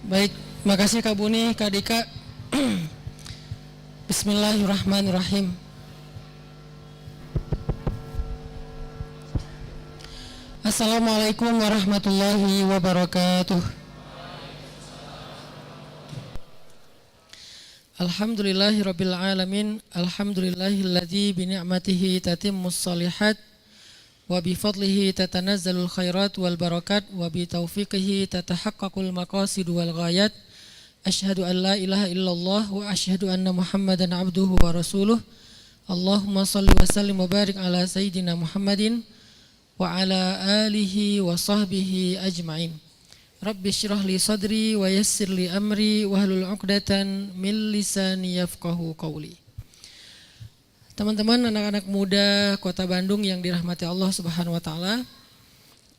Baik, makasih Kak Buni, Kak Dika. Bismillahirrahmanirrahim. Assalamualaikum warahmatullahi wabarakatuh. Alhamdulillahirabbil alamin. Alhamdulillahilladzi bi ni'matihi tatimmus shalihat wa bi fadlihi tatanazzalul khairat wal barakat wa bi taufiqihi tatahaqqaqul maqasid wal ghayat. Asyhadu an la ilaha illallah wa asyhadu anna Muhammadan abduhu wa rasuluh. Allahumma shalli wa sallim wa barik ala sayyidina Muhammadin wa ala alihi wa sahbihi ajma'in. Rabbi syrah li sadri wa yassir li amri wahlul 'uqdatan min lisani yafqahu qawli. Teman-teman anak-anak muda Kota Bandung yang dirahmati Allah Subhanahu wa taala,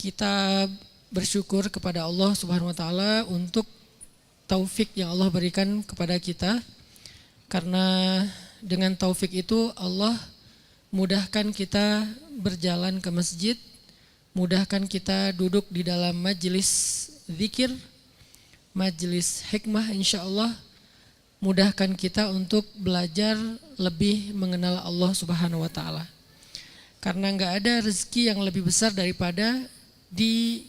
kita bersyukur kepada Allah Subhanahu wa taala untuk taufik yang Allah berikan kepada kita. Karena dengan taufik itu Allah mudahkan kita berjalan ke masjid, mudahkan kita duduk di dalam majelis zikir, majelis hikmah insyaallah, mudahkan kita untuk belajar lebih mengenal Allah Subhanahu wa taala. Karena enggak ada rezeki yang lebih besar daripada diberikan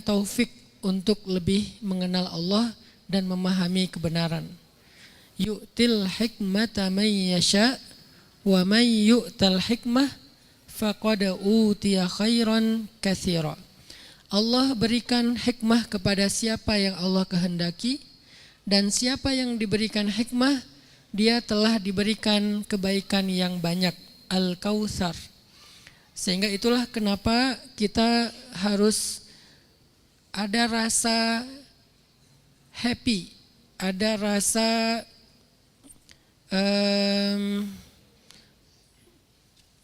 taufik untuk lebih mengenal Allah dan memahami kebenaran. Yu'til hikmata may yasha wa may yu'tal hikmah faqad utiya khairan katsira. Allah berikan hikmah kepada siapa yang Allah kehendaki, dan siapa yang diberikan hikmah dia telah diberikan kebaikan yang banyak, Al-Kautsar. Sehingga itulah kenapa kita harus ada rasa happy, ada rasa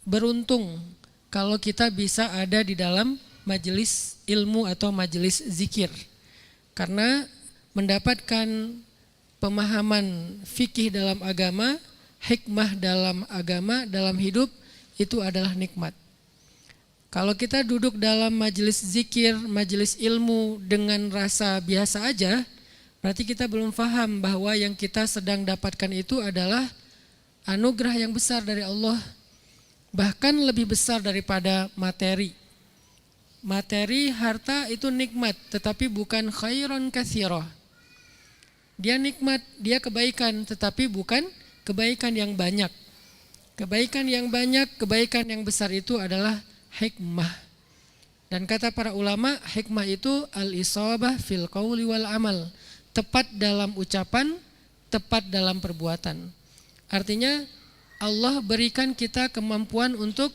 beruntung kalau kita bisa ada di dalam majelis ilmu atau majelis zikir. Karena mendapatkan pemahaman fikih dalam agama, hikmah dalam agama, dalam hidup, itu adalah nikmat. Kalau kita duduk dalam majelis zikir, majelis ilmu dengan rasa biasa aja, berarti kita belum paham bahwa yang kita sedang dapatkan itu adalah anugerah yang besar dari Allah, bahkan lebih besar daripada materi. Materi, harta itu nikmat, tetapi bukan khairon katsira. Dia nikmat, dia kebaikan, tetapi bukan kebaikan yang banyak. Kebaikan yang banyak, kebaikan yang besar itu adalah hikmah. Dan kata para ulama, hikmah itu al-isabah fil qawli wal amal. Tepat dalam ucapan, tepat dalam perbuatan. Artinya Allah berikan kita kemampuan untuk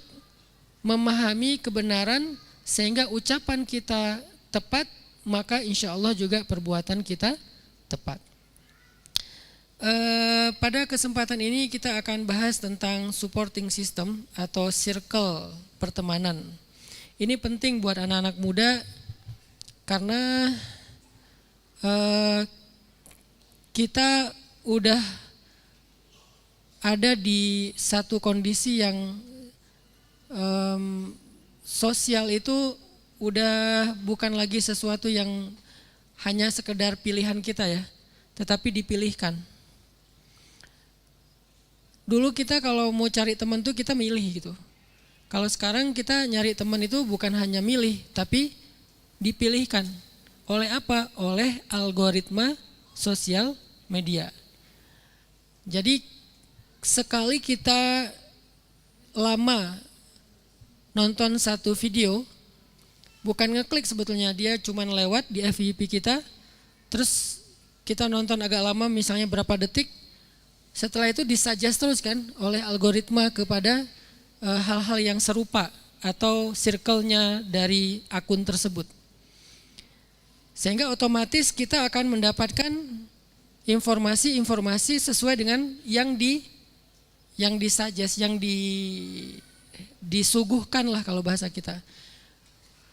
memahami kebenaran, sehingga ucapan kita tepat, maka insya Allah juga perbuatan kita tepat. Pada kesempatan ini kita akan bahas tentang supporting system atau circle pertemanan. Ini penting buat anak-anak muda karena kita udah ada di satu kondisi yang sosial itu udah bukan lagi sesuatu yang hanya sekedar pilihan kita ya, tetapi dipilihkan. Dulu kita kalau mau cari teman tuh kita milih gitu. Kalau sekarang kita nyari teman itu bukan hanya milih, tapi dipilihkan. Oleh apa? Oleh algoritma sosial media. Jadi sekali kita lama nonton satu video, bukan ngeklik sebetulnya, dia cuman lewat di FYP kita, terus kita nonton agak lama misalnya berapa detik, setelah itu disuggest terus kan oleh algoritma kepada hal-hal yang serupa atau circle-nya dari akun tersebut. Sehingga otomatis kita akan mendapatkan informasi-informasi sesuai dengan yang disuggest, yang disuguhkan lah kalau bahasa kita.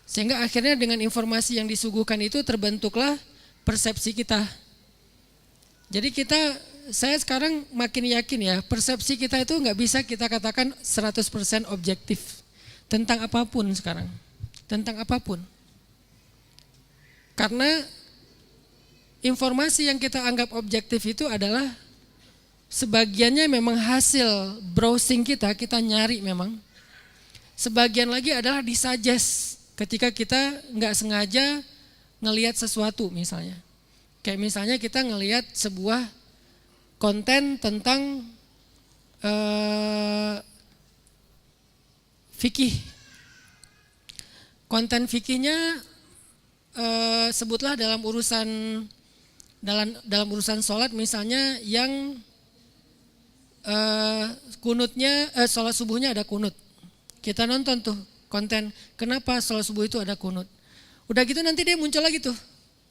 Sehingga akhirnya dengan informasi yang disuguhkan itu terbentuklah persepsi kita. Jadi saya sekarang makin yakin ya, persepsi kita itu nggak bisa kita katakan 100% objektif tentang apapun sekarang, tentang apapun. Karena informasi yang kita anggap objektif itu adalah sebagiannya memang hasil browsing kita nyari memang. Sebagian lagi adalah disuggest ketika kita nggak sengaja ngelihat sesuatu misalnya. Kayak misalnya kita ngelihat sebuah konten tentang fikih. Konten fikihnya sebutlah dalam urusan sholat misalnya yang kunutnya sholat subuhnya ada kunut. Kita nonton tuh konten kenapa sholat subuh itu ada kunut. Udah gitu nanti dia muncul lagi tuh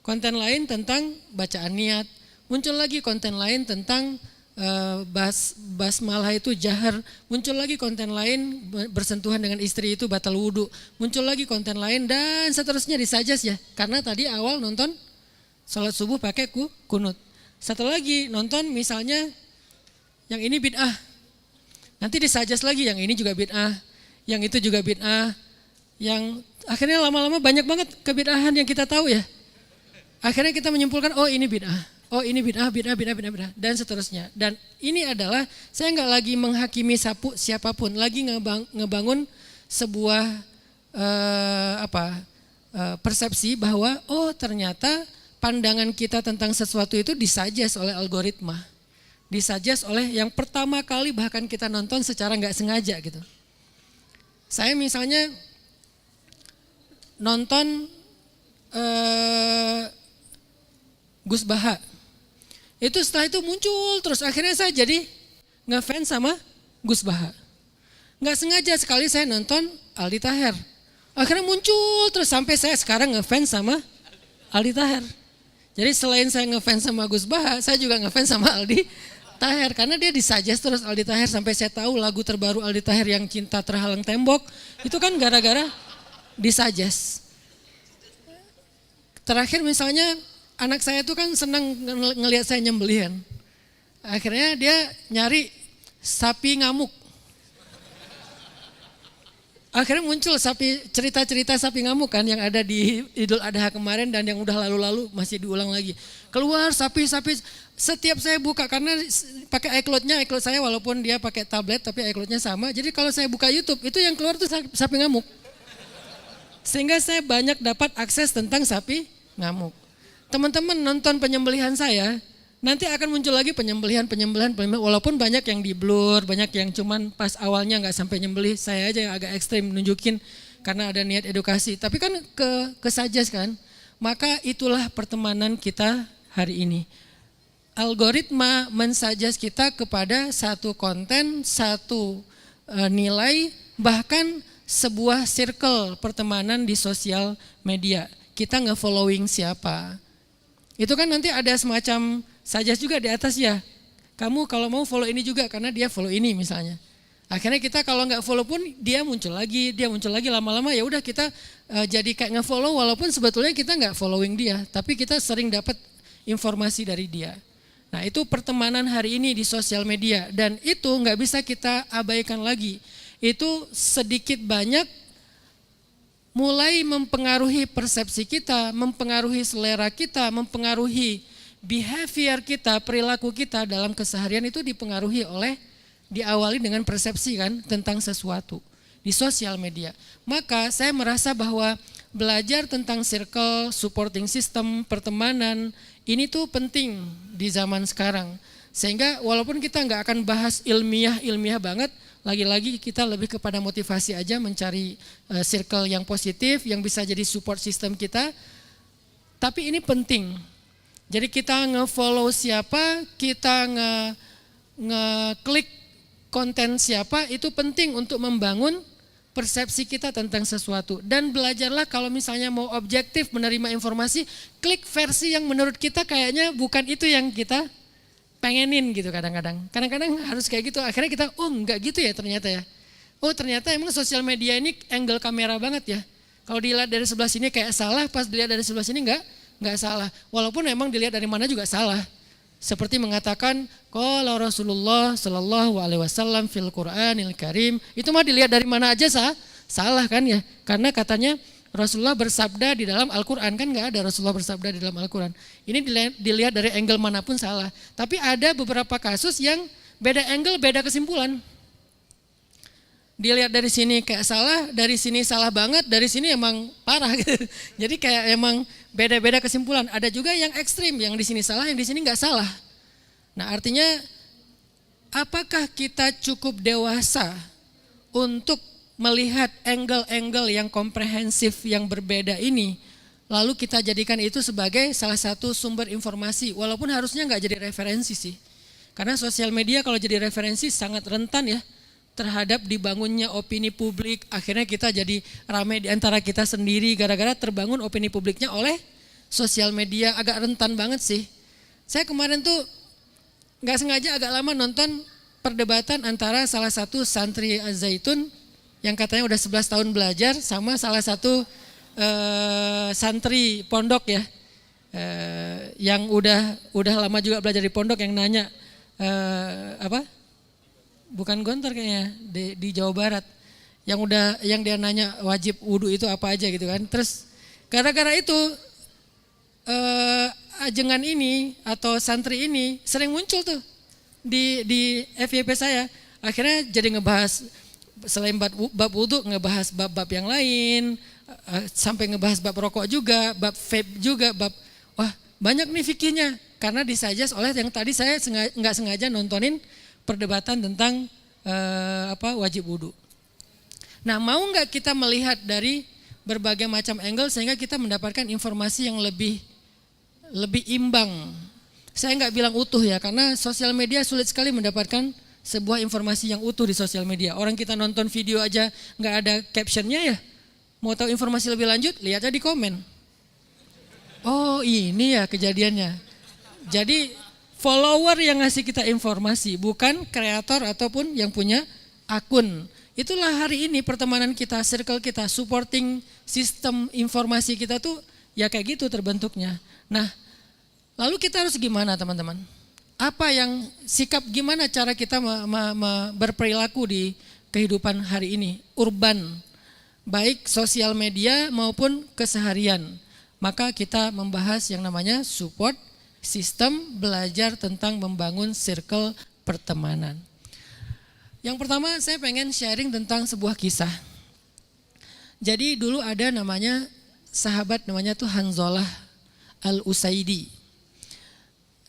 konten lain tentang bacaan niat, muncul lagi konten lain tentang basmalah itu jahar, muncul lagi konten lain bersentuhan dengan istri itu batal wudhu, muncul lagi konten lain dan seterusnya disuggest ya. Karena tadi awal nonton sholat subuh pakai kunut. Satu lagi nonton misalnya yang ini bid'ah, nanti disuggest lagi yang ini juga bid'ah, yang itu juga bid'ah, yang akhirnya lama-lama banyak banget kebid'ahan yang kita tahu ya. Akhirnya kita menyimpulkan oh ini bid'ah, oh ini bid'ah, dan seterusnya. Dan ini adalah saya nggak lagi menghakimi siapapun, lagi ngebangun sebuah persepsi bahwa oh ternyata pandangan kita tentang sesuatu itu disuggest oleh algoritma. Disuggest oleh yang pertama kali bahkan kita nonton secara nggak sengaja gitu. Saya misalnya nonton Gus Baha, itu setelah itu muncul terus akhirnya saya jadi ngefans sama Gus Baha. Nggak sengaja sekali saya nonton Aldi Taher, akhirnya muncul terus sampai saya sekarang ngefans sama Aldi Taher. Jadi selain saya ngefans sama Gus Baha, saya juga ngefans sama Aldi Taher karena dia disuggest terus Aldi Taher sampai saya tahu lagu terbaru Aldi Taher yang Cinta Terhalang Tembok itu kan gara-gara disuggest. Terakhir misalnya anak saya tuh kan senang ngelihat saya nyembelihan. Akhirnya dia nyari sapi ngamuk. Akhirnya muncul cerita-cerita sapi ngamuk kan yang ada di Idul Adha kemarin dan yang udah lalu-lalu masih diulang lagi. Keluar sapi-sapi, setiap saya buka karena pakai iCloud-nya, iCloud saya walaupun dia pakai tablet tapi iCloud-nya sama. Jadi kalau saya buka YouTube itu yang keluar tuh sapi ngamuk. Sehingga saya banyak dapat akses tentang sapi ngamuk. Teman-teman nonton penyembelihan saya, nanti akan muncul lagi penyembelihan walaupun banyak yang di blur, banyak yang cuman pas awalnya nggak sampai nyembelih, saya aja yang agak ekstrim nunjukin karena ada niat edukasi. Tapi kan kesuggest kan, maka itulah pertemanan kita hari ini. Algoritma mensuggest kita kepada satu konten, satu nilai, bahkan sebuah circle pertemanan di sosial media. Kita nge-following siapa. Itu kan nanti ada semacam suggest juga di atas ya. Kamu kalau mau follow ini juga karena dia follow ini misalnya. Akhirnya kita kalau nggak follow pun dia muncul lagi lama-lama ya udah kita jadi kayak nge-follow walaupun sebetulnya kita nggak following dia, tapi kita sering dapat informasi dari dia. Nah itu pertemanan hari ini di sosial media dan itu nggak bisa kita abaikan lagi. Itu sedikit banyak mulai mempengaruhi persepsi kita, mempengaruhi selera kita, mempengaruhi behavior kita, perilaku kita dalam keseharian itu dipengaruhi oleh, diawali dengan persepsi kan tentang sesuatu di sosial media. Maka saya merasa bahwa belajar tentang circle, supporting system, pertemanan, ini tuh penting di zaman sekarang. Sehingga walaupun kita nggak akan bahas ilmiah banget, lagi-lagi kita lebih kepada motivasi aja mencari circle yang positif, yang bisa jadi support system kita. Tapi ini penting. Jadi kita nge-follow siapa, kita nge-klik konten siapa, itu penting untuk membangun persepsi kita tentang sesuatu. Dan belajarlah kalau misalnya mau objektif menerima informasi, klik versi yang menurut kita kayaknya bukan itu yang kita pengenin gitu kadang-kadang. Kadang-kadang harus kayak gitu. Akhirnya kita, oh enggak gitu ya ternyata ya. Oh ternyata emang sosial media ini angle kamera banget ya. Kalau dilihat dari sebelah sini kayak salah, pas dilihat dari sebelah sini enggak salah. Walaupun emang dilihat dari mana juga salah. Seperti mengatakan, qala Rasulullah sallallahu alaihi wasallam fil Qur'anil Karim. Itu mah dilihat dari mana aja salah kan ya. Karena katanya Rasulullah bersabda di dalam Al-Quran, kan nggak ada Rasulullah bersabda di dalam Al-Quran. Ini dilihat dari angle manapun salah. Tapi ada beberapa kasus yang beda angle, beda kesimpulan. Dilihat dari sini kayak salah, dari sini salah banget, dari sini emang parah gitu. Jadi kayak emang beda-beda kesimpulan. Ada juga yang ekstrim, yang di sini salah, yang di sini nggak salah. Nah artinya apakah kita cukup dewasa untuk melihat angle-angle yang komprehensif yang berbeda ini, lalu kita jadikan itu sebagai salah satu sumber informasi, walaupun harusnya nggak jadi referensi sih. Karena sosial media kalau jadi referensi sangat rentan ya terhadap dibangunnya opini publik, akhirnya kita jadi ramai di antara kita sendiri gara-gara terbangun opini publiknya oleh sosial media, agak rentan banget sih. Saya kemarin tuh nggak sengaja agak lama nonton perdebatan antara salah satu santri Az-Zaitun yang katanya udah 11 tahun belajar sama salah satu santri pondok ya, yang udah lama juga belajar di pondok, yang nanya bukan Gontor kayaknya di Jawa Barat, yang dia nanya wajib wudhu itu apa aja gitu kan. Terus gara-gara itu ajengan ini atau santri ini sering muncul tuh di FYP saya, akhirnya jadi ngebahas selain bab wudhu, ngebahas bab-bab yang lain, sampai ngebahas bab rokok juga, bab vape juga, wah banyak nih fikihnya, karena disajas oleh yang tadi saya nggak sengaja nontonin perdebatan tentang wajib wudhu. Nah mau nggak kita melihat dari berbagai macam angle sehingga kita mendapatkan informasi yang lebih imbang. Saya nggak bilang utuh ya, karena sosial media sulit sekali mendapatkan sebuah informasi yang utuh di sosial media. Orang kita nonton video aja nggak ada captionnya ya. Mau tahu informasi lebih lanjut, lihat aja di komen. Oh ini ya kejadiannya. Jadi follower yang ngasih kita informasi, bukan kreator ataupun yang punya akun. Itulah hari ini pertemanan kita, circle kita, supporting sistem informasi kita tuh ya kayak gitu terbentuknya. Nah lalu kita harus gimana teman-teman? Apa yang sikap, gimana cara kita berperilaku di kehidupan hari ini, urban, baik sosial media maupun keseharian. Maka kita membahas yang namanya support sistem, belajar tentang membangun circle pertemanan. Yang pertama saya pengen sharing tentang sebuah kisah. Jadi dulu ada namanya sahabat namanya tuh Hanzalah Al-Usaidi.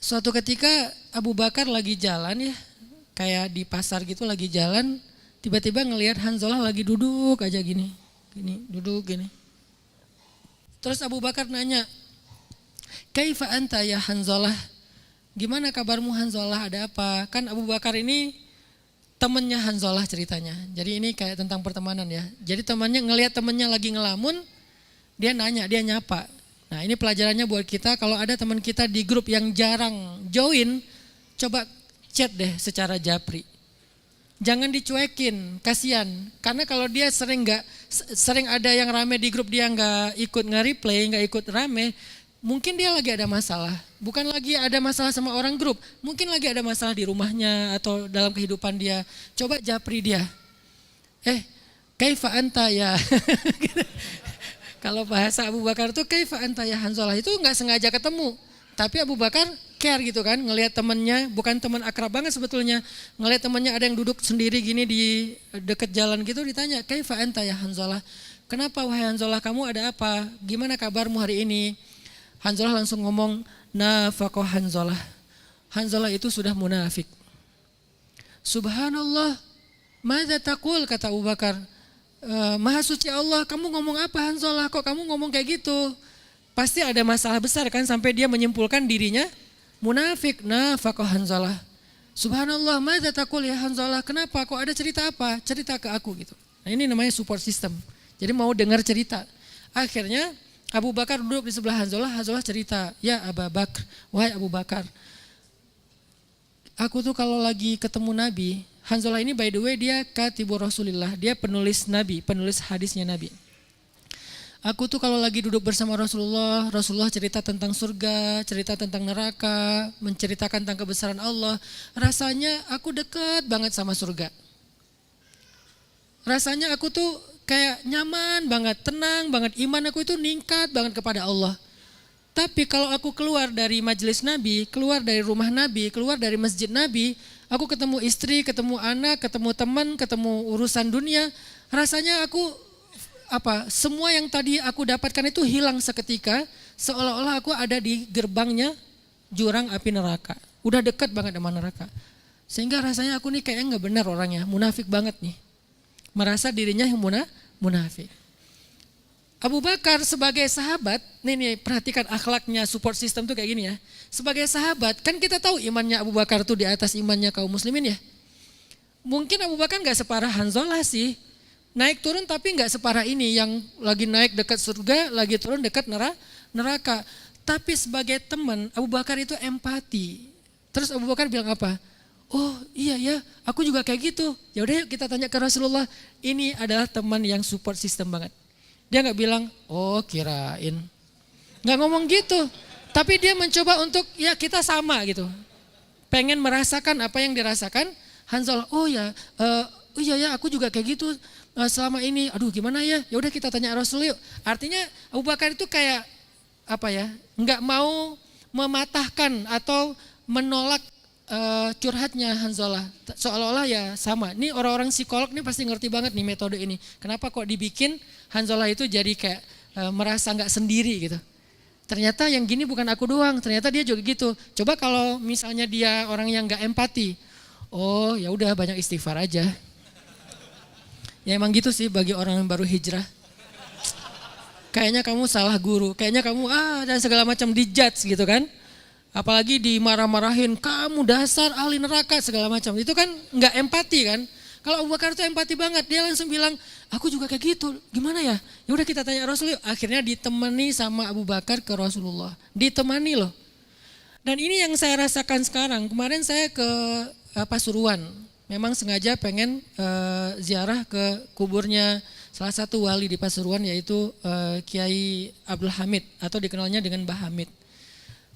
Suatu ketika Abu Bakar lagi jalan ya, kayak di pasar gitu lagi jalan, tiba-tiba ngelihat Hanzalah lagi duduk aja gini, duduk gini. Terus Abu Bakar nanya, "Kaifa anta ya Hanzalah?" Gimana kabarmu Hanzalah, ada apa? Kan Abu Bakar ini temennya Hanzalah ceritanya. Jadi ini kayak tentang pertemanan ya. Jadi temannya ngelihat temennya lagi ngelamun, dia nanya, dia nyapa. Nah ini pelajarannya buat kita, kalau ada teman kita di grup yang jarang join, coba chat deh secara japri. Jangan dicuekin, kasihan. Karena kalau dia sering ada yang rame di grup dia nggak ikut nge-replay, nggak ikut rame, mungkin dia lagi ada masalah. Bukan lagi ada masalah sama orang grup, mungkin lagi ada masalah di rumahnya atau dalam kehidupan dia. Coba japri dia. Kaifa anta ya. Kalau bahasa Abu Bakar tuh kaifa anta ya Hanzalah, itu nggak sengaja ketemu, tapi Abu Bakar care gitu kan, ngelihat temennya, bukan teman akrab banget sebetulnya, ngelihat temennya ada yang duduk sendiri gini di deket jalan gitu, ditanya kaifa anta ya Hanzalah, kenapa wahai Hanzalah, kamu ada apa, gimana kabarmu hari ini? Hanzalah langsung ngomong, nafaqah Hanzalah, Hanzalah itu sudah munafik. Subhanallah, madza taqul, kata Abu Bakar. Maha suci Allah, kamu ngomong apa Hanzalah, kok kamu ngomong kayak gitu? Pasti ada masalah besar kan sampai dia menyimpulkan dirinya munafik. Nafaqah Hanzalah. Subhanallah, madza taqul ya Hanzalah, kenapa, kok ada cerita apa? Cerita ke aku gitu. Nah ini namanya support system. Jadi mau dengar cerita. Akhirnya Abu Bakar duduk di sebelah Hanzalah, Hanzalah cerita, ya Abu Bakar, wahai Abu Bakar, aku tuh kalau lagi ketemu Nabi, Hanzalah ini by the way dia katibur Rasulillah, dia penulis Nabi, penulis hadisnya Nabi. Aku tuh kalau lagi duduk bersama Rasulullah, Rasulullah cerita tentang surga, cerita tentang neraka, menceritakan tentang kebesaran Allah. Rasanya aku dekat banget sama surga. Rasanya aku tuh kayak nyaman banget, tenang banget, iman aku itu ningkat banget kepada Allah. Tapi kalau aku keluar dari majelis Nabi, keluar dari rumah Nabi, keluar dari masjid Nabi, aku ketemu istri, ketemu anak, ketemu teman, ketemu urusan dunia, rasanya aku semua yang tadi aku dapatkan itu hilang seketika, seolah-olah aku ada di gerbangnya jurang api neraka. Udah dekat banget sama neraka. Sehingga rasanya aku nih kayaknya nggak benar orangnya, munafik banget nih. Merasa dirinya yang munafik. Abu Bakar sebagai sahabat, nih perhatikan akhlaknya, support system tuh kayak gini ya. Sebagai sahabat, kan kita tahu imannya Abu Bakar tuh di atas imannya kaum muslimin ya. Mungkin Abu Bakar gak separah Hanzalah sih. Naik turun tapi gak separah ini, yang lagi naik dekat surga, lagi turun dekat neraka. Tapi sebagai teman, Abu Bakar itu empati. Terus Abu Bakar bilang apa? Oh iya ya, aku juga kayak gitu. Ya udah kita tanya ke Rasulullah. Ini adalah teman yang support system banget. Dia gak bilang, oh kirain. Gak ngomong gitu. Tapi dia mencoba untuk, ya kita sama gitu. Pengen merasakan apa yang dirasakan Hanzalah. Oh ya, iya ya aku juga kayak gitu selama ini. Aduh gimana ya, ya udah kita tanya Rasul yuk. Artinya Abu Bakar itu kayak, gak mau mematahkan atau menolak curhatnya Hanzalah. Seolah-olah ya sama. Ini orang-orang psikolog nih pasti ngerti banget nih metode ini. Kenapa kok dibikin Hanzalah itu jadi kayak merasa gak sendiri gitu. Ternyata yang gini bukan aku doang, ternyata dia juga gitu. Coba kalau misalnya dia orang yang gak empati. Oh ya udah banyak istighfar aja. Ya emang gitu sih bagi orang yang baru hijrah. Kayaknya kamu salah guru, kayaknya kamu dan segala macam dijudge gitu kan. Apalagi dimarah-marahin, kamu dasar ahli neraka segala macam. Itu kan nggak empati kan. Kalau Abu Bakar itu empati banget, dia langsung bilang, aku juga kayak gitu, gimana ya? Ya udah kita tanya Rasul yuk. Akhirnya ditemani sama Abu Bakar ke Rasulullah. Ditemani loh. Dan ini yang saya rasakan sekarang. Kemarin saya ke Pasuruan. Memang sengaja pengen ziarah ke kuburnya salah satu wali di Pasuruan, yaitu Kiai Abdul Hamid atau dikenalnya dengan Mbah Hamid.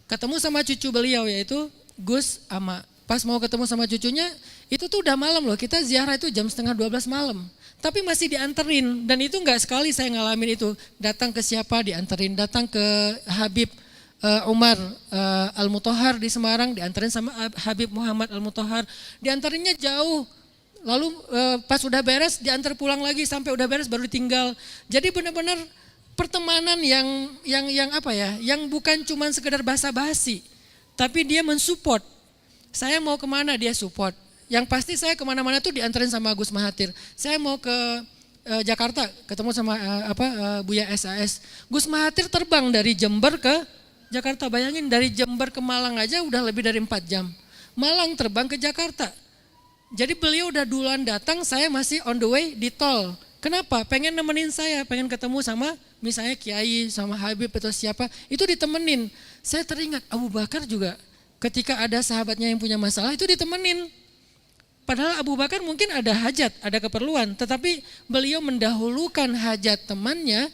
Ketemu sama cucu beliau yaitu Gus Ama. Pas mau ketemu sama cucunya, itu tuh udah malam loh. Kita ziarah itu jam 11:30 malam. Tapi masih dianterin. Dan itu enggak sekali saya ngalamin itu. Datang ke siapa dianterin. Datang ke Habib Umar Al-Mutahhar di Semarang, dianterin sama Habib Muhammad Al-Mutahhar. Dianterinnya jauh. Lalu pas udah beres diantar pulang lagi, sampai udah beres baru ditinggal. Jadi benar-benar pertemanan yang bukan cuma sekedar basa-basi, tapi dia mensupport. Saya mau kemana dia support. Yang pasti saya kemana-mana tuh diantarin sama Gus Mahathir. Saya mau ke Jakarta, ketemu sama Buya SAS. Gus Mahathir terbang dari Jember ke Jakarta. Bayangin dari Jember ke Malang aja udah lebih dari 4 jam. Malang terbang ke Jakarta. Jadi beliau udah duluan datang, saya masih on the way di tol. Kenapa? Pengen nemenin saya, pengen ketemu sama misalnya Kiai, sama Habib atau siapa, itu ditemenin. Saya teringat Abu Bakar juga ketika ada sahabatnya yang punya masalah itu ditemenin. Padahal Abu Bakar mungkin ada hajat, ada keperluan, tetapi beliau mendahulukan hajat temannya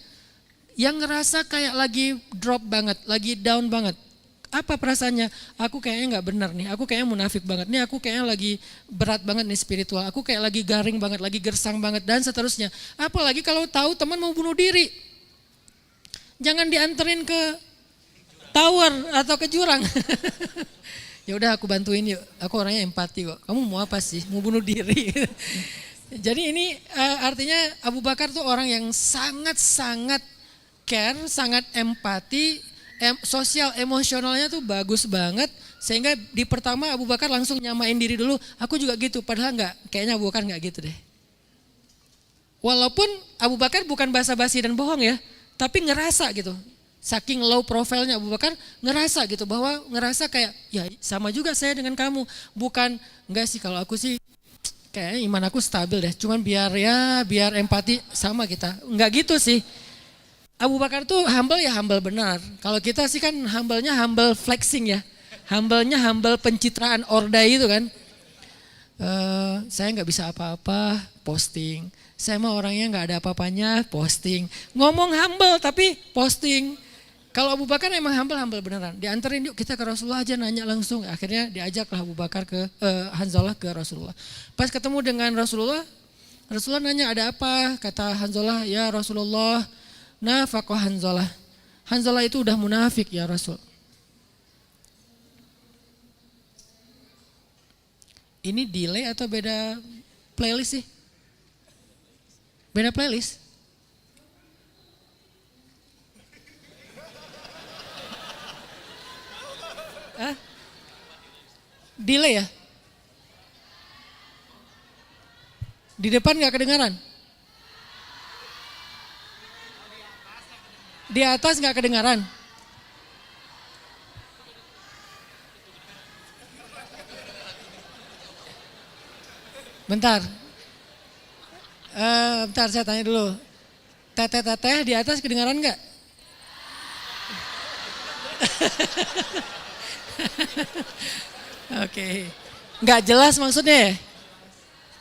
yang ngerasa kayak lagi drop banget, lagi down banget. Apa perasaannya? Aku kayaknya gak benar nih, aku kayaknya munafik banget nih, aku kayaknya lagi berat banget nih spiritual, aku kayak lagi garing banget, lagi gersang banget dan seterusnya. Apalagi kalau tahu teman mau bunuh diri. Jangan dianterin ke tower atau ke jurang. Ya udah aku bantuin yuk, aku orangnya empati kok. Kamu mau apa sih? Mau bunuh diri. Jadi ini artinya Abu Bakar tuh orang yang sangat-sangat care, sangat empati. Sosial emosionalnya tuh bagus banget, sehingga di pertama Abu Bakar langsung nyamain diri dulu, aku juga gitu, padahal enggak, kayaknya Abu Bakar enggak gitu deh. Walaupun Abu Bakar bukan basa-basi dan bohong ya, tapi ngerasa gitu, saking low profile-nya Abu Bakar ngerasa gitu, bahwa ngerasa kayak ya sama juga saya dengan kamu, bukan enggak sih kalau aku sih kayaknya iman aku stabil deh, cuman biar empati sama kita, enggak gitu sih. Abu Bakar tuh humble ya humble benar. Kalau kita sih kan humble-nya humble flexing ya. Humble-nya humble pencitraan ordai itu kan. Saya nggak bisa apa-apa, posting. Saya mah orangnya nggak ada apa-apanya, posting. Ngomong humble tapi posting. Kalau Abu Bakar emang humble beneran. Dianterin yuk kita ke Rasulullah aja, nanya langsung. Akhirnya diajaklah Abu Bakar ke Hanzalah ke Rasulullah. Pas ketemu dengan Rasulullah, Rasulullah nanya, ada apa? Kata Hanzalah, ya Rasulullah, nafaqah Hanzalah. Hanzalah itu udah munafik ya Rasul. Ini delay atau beda playlist sih? Beda playlist? Hah? Delay ya? Di depan gak kedengaran? Di atas gak kedengaran? Bentar. Bentar saya tanya dulu. Teteh di atas kedengaran gak? Oke. Gak jelas maksudnya ya?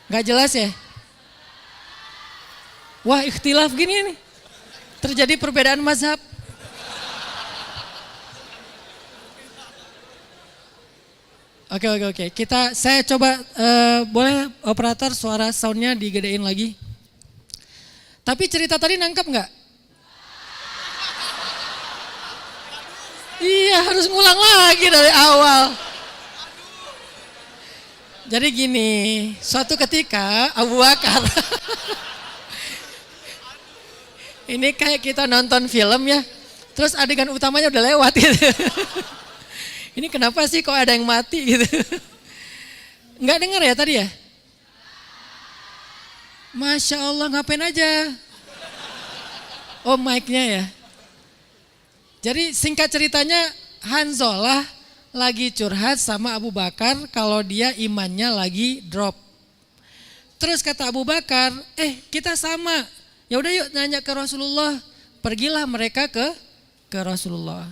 Gak jelas ya? Wah, ikhtilaf gini nih. Terjadi perbedaan mazhab. Oke. Saya coba, boleh operator suara soundnya digedein lagi. Tapi cerita tadi nangkep nggak? Iya, harus ngulang lagi dari awal. Jadi gini, suatu ketika Abu Bakar, ini kayak kita nonton film ya, terus adegan utamanya udah lewat gitu. Ini kenapa sih kok ada yang mati gitu? Nggak dengar ya tadi ya? Masya Allah, ngapain aja? Oh, mic-nya ya. Jadi singkat ceritanya, Hanzalah lagi curhat sama Abu Bakar kalau dia imannya lagi drop. Terus kata Abu Bakar, kita sama. Ya udah yuk nanya ke Rasulullah. Pergilah mereka ke Rasulullah.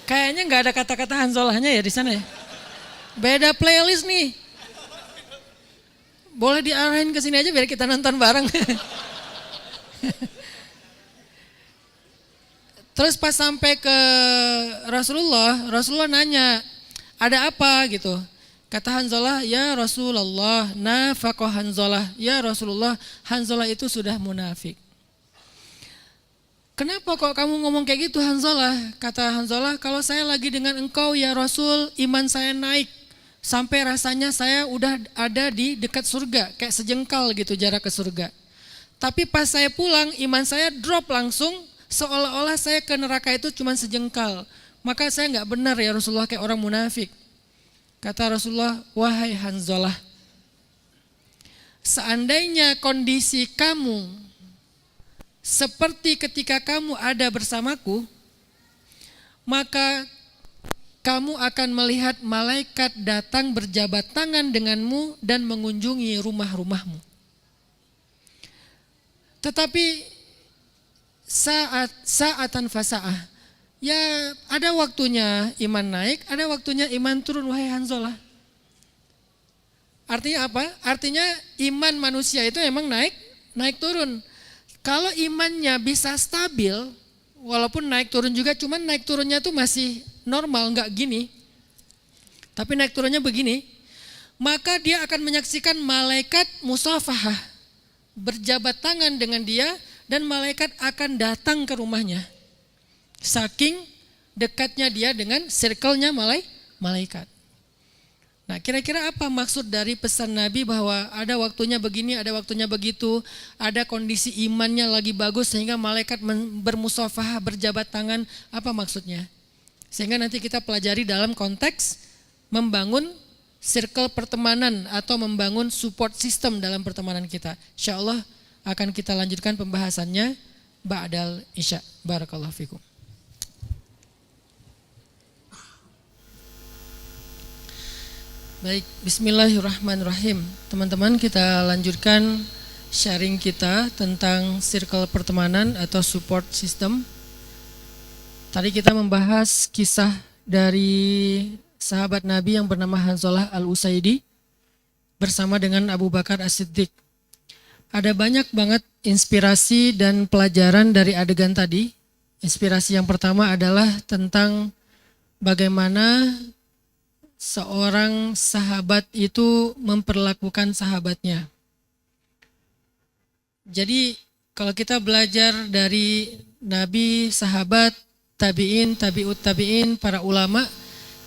Kayaknya nggak ada kata-kata Hanzalahnya ya di sana ya. Beda playlist nih. Boleh diarahin ke sini aja biar kita nonton bareng. Terus pas sampai ke Rasulullah nanya, ada apa gitu. Kata Hanzalah, ya Rasulullah, nafaqah Hanzalah. Ya Rasulullah, Hanzalah itu sudah munafik. Kenapa kok kamu ngomong kayak gitu Hanzalah? Kata Hanzalah, kalau saya lagi dengan engkau ya Rasul, iman saya naik. Sampai rasanya saya udah ada di dekat surga, kayak sejengkal gitu jarak ke surga. Tapi pas saya pulang, iman saya drop langsung, seolah-olah saya ke neraka itu cuma sejengkal. Maka saya nggak benar ya Rasulullah, kayak orang munafik. Kata Rasulullah, wahai Hanzalah, seandainya kondisi kamu seperti ketika kamu ada bersamaku, maka kamu akan melihat malaikat datang berjabat tangan denganmu dan mengunjungi rumah-rumahmu. Tetapi saatan fasa'ah, ya ada waktunya iman naik, ada waktunya iman turun, wahai Hanzalah. Artinya apa? Artinya iman manusia itu emang naik turun. Kalau imannya bisa stabil, walaupun naik turun juga, cuman naik turunnya tuh masih normal, enggak gini. Tapi naik turunnya begini, maka dia akan menyaksikan malaikat musafahah, berjabat tangan dengan dia, dan malaikat akan datang ke rumahnya. Saking dekatnya dia dengan circle-nya malaikat. Nah, kira-kira apa maksud dari pesan Nabi bahwa ada waktunya begini, ada waktunya begitu, ada kondisi imannya lagi bagus sehingga malaikat bermusafahah, berjabat tangan, apa maksudnya? Sehingga nanti kita pelajari dalam konteks membangun circle pertemanan atau membangun support system dalam pertemanan kita. Insyaallah akan kita lanjutkan pembahasannya ba'dal isya. Barakallahu fikum. Baik, bismillahirrahmanirrahim. Teman-teman, kita lanjutkan sharing kita tentang circle pertemanan atau support system. Tadi kita membahas kisah dari sahabat Nabi yang bernama Hanzalah al-Usaidi bersama dengan Abu Bakar As-Siddiq. Ada banyak banget inspirasi dan pelajaran dari adegan tadi Inspirasi yang pertama adalah tentang bagaimana seorang sahabat itu memperlakukan sahabatnya. Jadi kalau kita belajar dari Nabi, sahabat, tabi'in, tabi'ut tabi'in, para ulama,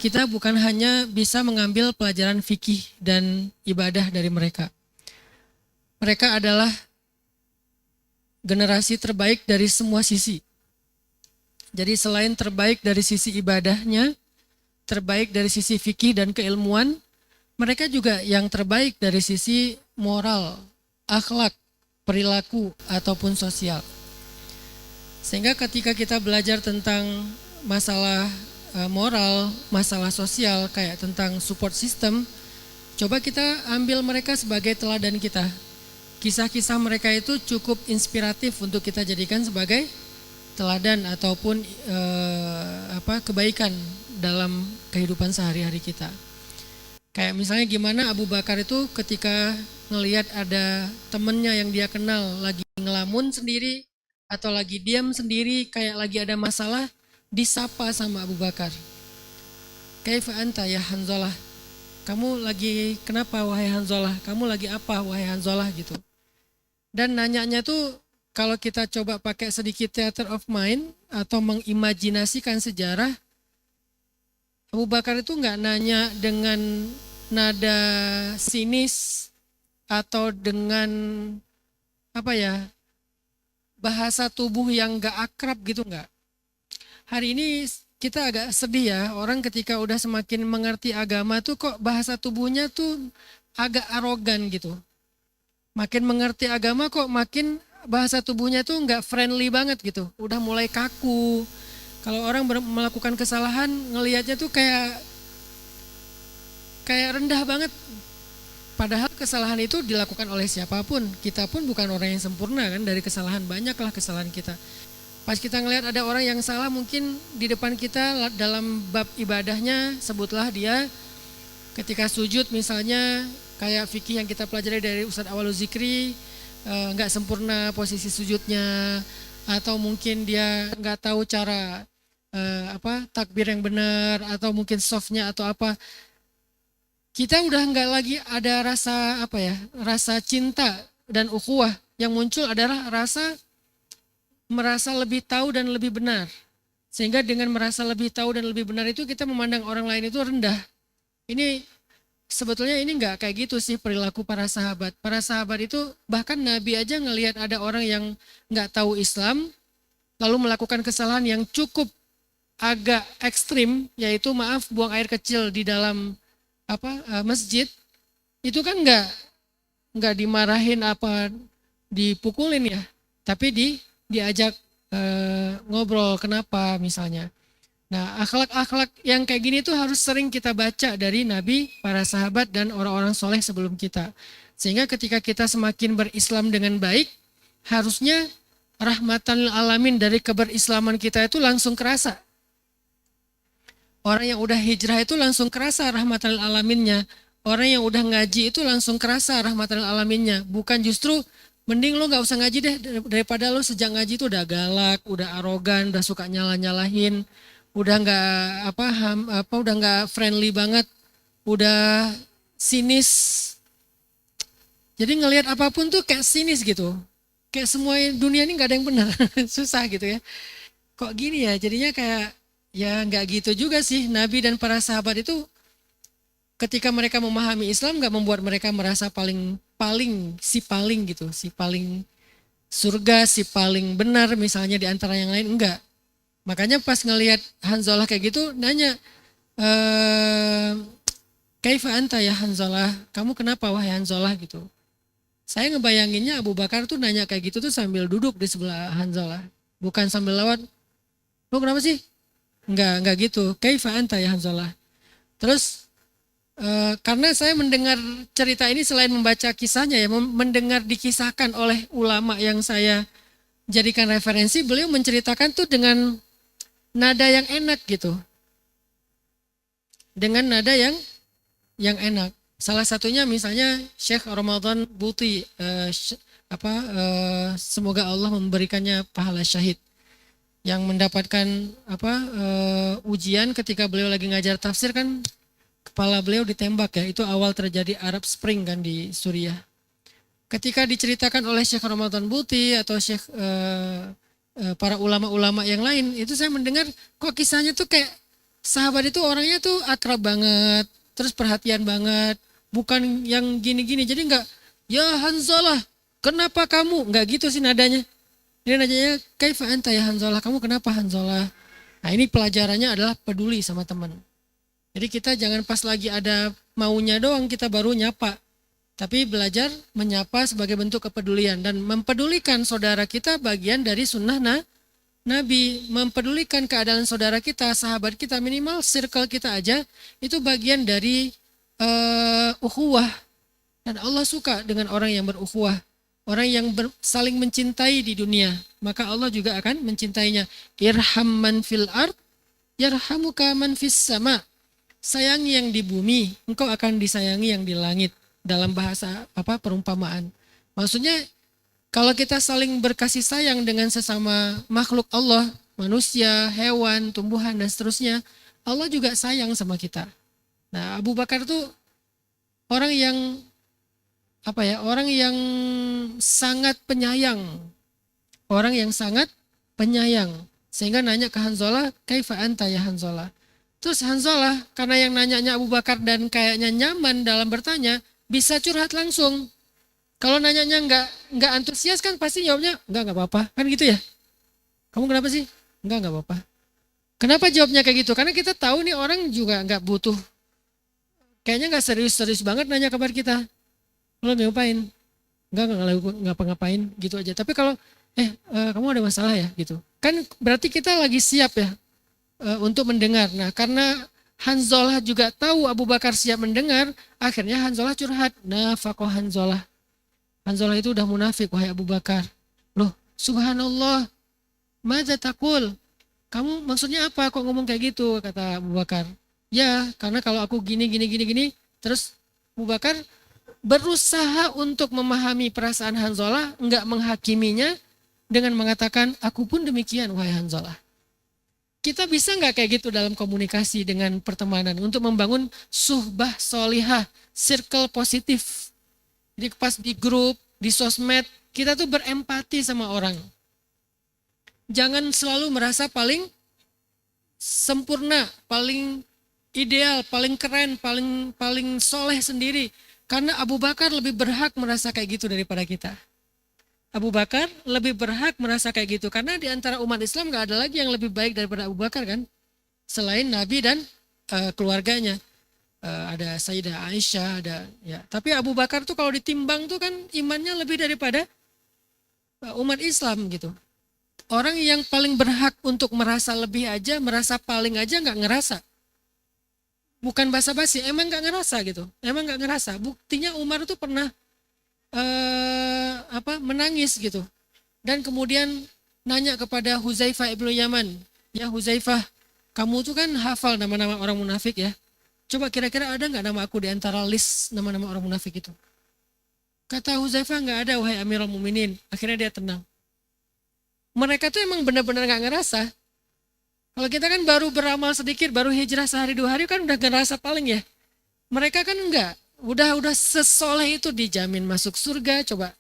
kita bukan hanya bisa mengambil pelajaran fikih dan ibadah dari mereka. Mereka adalah generasi terbaik dari semua sisi. Jadi selain terbaik dari sisi ibadahnya, terbaik dari sisi fikih dan keilmuan, mereka juga yang terbaik dari sisi moral, akhlak, perilaku, ataupun sosial. Sehingga ketika kita belajar tentang masalah moral, masalah sosial, kayak tentang support system, coba kita ambil mereka sebagai teladan kita. Kisah-kisah mereka itu cukup inspiratif untuk kita jadikan sebagai teladan ataupun kebaikan dalam kehidupan sehari-hari kita. Kayak misalnya gimana Abu Bakar itu ketika ngelihat ada temennya yang dia kenal lagi ngelamun sendiri atau lagi diam sendiri, kayak lagi ada masalah, disapa sama Abu Bakar. Kaifa anta ya Hanzalah? Kamu lagi kenapa wahai Hanzalah? Kamu lagi apa wahai Hanzalah gitu. Dan nanyanya tuh kalau kita coba pakai sedikit theater of mind atau mengimajinasikan sejarah, Abu Bakar itu nggak nanya dengan nada sinis atau dengan bahasa tubuh yang nggak akrab gitu, nggak. Hari ini kita agak sedih ya, orang ketika udah semakin mengerti agama tuh kok bahasa tubuhnya tuh agak arogan gitu. Makin mengerti agama kok makin bahasa tubuhnya tuh nggak friendly banget gitu, udah mulai kaku. Kalau orang melakukan kesalahan, ngelihatnya tuh kayak rendah banget. Padahal kesalahan itu dilakukan oleh siapapun. Kita pun bukan orang yang sempurna kan, dari kesalahan banyaklah kesalahan kita. Pas kita ngelihat ada orang yang salah mungkin di depan kita dalam bab ibadahnya, sebutlah dia ketika sujud misalnya, kayak fikih yang kita pelajari dari Ustadz Awalul Zikri, nggak sempurna posisi sujudnya, atau mungkin dia nggak tahu cara takbir yang benar, atau mungkin softnya atau apa. Kita udah nggak lagi ada rasa cinta dan ukhuwah. Yang muncul adalah merasa lebih tahu dan lebih benar. Sehingga dengan merasa lebih tahu dan lebih benar itu kita memandang orang lain itu rendah. Ini sebetulnya ini nggak kayak gitu sih perilaku para sahabat. Para sahabat itu bahkan Nabi aja ngelihat ada orang yang nggak tahu Islam, lalu melakukan kesalahan yang cukup agak ekstrim, yaitu buang air kecil di dalam masjid, itu kan nggak dimarahin apa dipukulin ya, tapi diajak ngobrol kenapa misalnya. Nah, akhlak-akhlak yang kayak gini tuh harus sering kita baca dari Nabi, para sahabat, dan orang-orang soleh sebelum kita. Sehingga ketika kita semakin berislam dengan baik, harusnya rahmatan lil alamin dari keberislaman kita itu langsung kerasa. Orang yang udah hijrah itu langsung kerasa rahmatan lil alaminnya. Orang yang udah ngaji itu langsung kerasa rahmatan lil alaminnya. Bukan justru mending lo gak usah ngaji deh, daripada lo sejak ngaji itu udah galak, udah arogan, udah suka nyala-nyalahin, udah udah nggak friendly banget, udah sinis. Jadi ngelihat apapun tuh kayak sinis gitu, kayak semua dunia ini nggak ada yang benar. Susah gitu ya, kok gini ya, jadinya kayak ya nggak gitu juga sih. Nabi dan para sahabat itu ketika mereka memahami Islam nggak membuat mereka merasa paling gitu, si paling surga, si paling benar misalnya di antara yang lain, enggak. Makanya pas ngelihat Hanzalah kayak gitu nanya, kaifa anta ya Hanzalah, kamu kenapa wahai Hanzalah gitu. Saya ngebayanginnya Abu Bakar tuh nanya kayak gitu tuh sambil duduk di sebelah Hanzalah, bukan sambil lewat. Lo kenapa sih? Enggak gitu. Kaifa anta ya Hanzalah. Terus karena saya mendengar cerita ini selain membaca kisahnya ya, mendengar dikisahkan oleh ulama yang saya jadikan referensi, beliau menceritakan tuh dengan nada yang enak gitu. Dengan nada yang enak. Salah satunya misalnya Syekh Ramadan Buti, semoga Allah memberikannya pahala syahid. yang mendapatkan ujian ketika beliau lagi ngajar tafsir kan kepala beliau ditembak ya. Itu awal terjadi Arab Spring kan di Suriah. Ketika diceritakan oleh Syekh Ramadan Buti atau Syekh para ulama-ulama yang lain, itu saya mendengar kok kisahnya tuh kayak sahabat itu orangnya tuh akrab banget, terus perhatian banget, bukan yang gini-gini. Jadi enggak, ya Hanzalah, kenapa kamu? Enggak gitu sih nadanya. Dia nadanya, kaifa anta ya Hanzalah, kamu kenapa Hanzalah? Nah ini pelajarannya adalah peduli sama teman. Jadi kita jangan pas lagi ada maunya doang kita baru nyapa. Tapi belajar menyapa sebagai bentuk kepedulian dan mempedulikan saudara kita bagian dari sunnah Nabi. Mempedulikan keadaan saudara kita, sahabat kita, minimal circle kita aja itu bagian dari ukhuwah. Dan Allah suka dengan orang yang berukhuwah, orang yang saling mencintai di dunia. Maka Allah juga akan mencintainya. Irham man fil ard, yarhamuka man fis sama. Sayangi yang di bumi, engkau akan disayangi yang di langit. Dalam bahasa perumpamaan. Maksudnya kalau kita saling berkasih sayang dengan sesama makhluk Allah, manusia, hewan, tumbuhan dan seterusnya, Allah juga sayang sama kita. Nah, Abu Bakar tuh orang yang orang yang sangat penyayang. Orang yang sangat penyayang. Sehingga nanya ke Hanzalah, kaifa anta ya Hanzalah? Terus Hanzalah karena yang nanyanya Abu Bakar dan kayaknya nyaman dalam bertanya, bisa curhat langsung. Kalau nanyanya nggak antusias kan pasti jawabnya nggak apa-apa kan gitu ya. Kamu kenapa sih? Nggak apa-apa. Kenapa jawabnya kayak gitu? Karena kita tahu nih orang juga nggak butuh. Kayaknya nggak serius-serius banget nanya kabar kita. Lo ngapain? Nggak ngapain gitu aja. Tapi kalau kamu ada masalah ya gitu. Kan berarti kita lagi siap ya untuk mendengar. Nah karena Hanzalah juga tahu Abu Bakar siap mendengar, akhirnya Hanzalah curhat. Nafaqah Hanzalah. Hanzalah itu udah munafik, wahai Abu Bakar. Loh, subhanallah, madza taqul? Kamu maksudnya apa kok ngomong kayak gitu, kata Abu Bakar. Ya, karena kalau aku gini, terus Abu Bakar berusaha untuk memahami perasaan Hanzalah, enggak menghakiminya dengan mengatakan, aku pun demikian, wahai Hanzalah. Kita bisa nggak kayak gitu dalam komunikasi dengan pertemanan untuk membangun suhbah solihah, circle positif. Jadi pas di grup, di sosmed, kita tuh berempati sama orang. Jangan selalu merasa paling sempurna, paling ideal, paling keren, paling soleh sendiri. Karena Abu Bakar lebih berhak merasa kayak gitu daripada kita. Abu Bakar lebih berhak merasa kayak gitu. Karena di antara umat Islam gak ada lagi yang lebih baik daripada Abu Bakar kan. Selain Nabi dan keluarganya. Ada Sayyidah Aisyah, ada ya. Tapi Abu Bakar tuh kalau ditimbang tuh kan imannya lebih daripada umat Islam gitu. Orang yang paling berhak untuk merasa lebih aja, merasa paling aja gak ngerasa. Bukan basa-basi, emang gak ngerasa gitu. Emang gak ngerasa. Buktinya Umar tuh pernah menangis gitu. Dan kemudian nanya kepada Huzaifah ibnu Yaman, ya Huzaifah, kamu tuh kan hafal nama-nama orang munafik ya. Coba kira-kira ada nggak nama aku di antara list nama-nama orang munafik itu? Kata Huzaifah nggak ada, wahai Amirul Mukminin. Akhirnya dia tenang. Mereka tuh emang benar-benar nggak ngerasa. Kalau kita kan baru beramal sedikit, baru hijrah sehari 2 hari kan udah ngerasa paling ya. Mereka kan enggak. Udah sesoleh itu dijamin masuk surga, coba.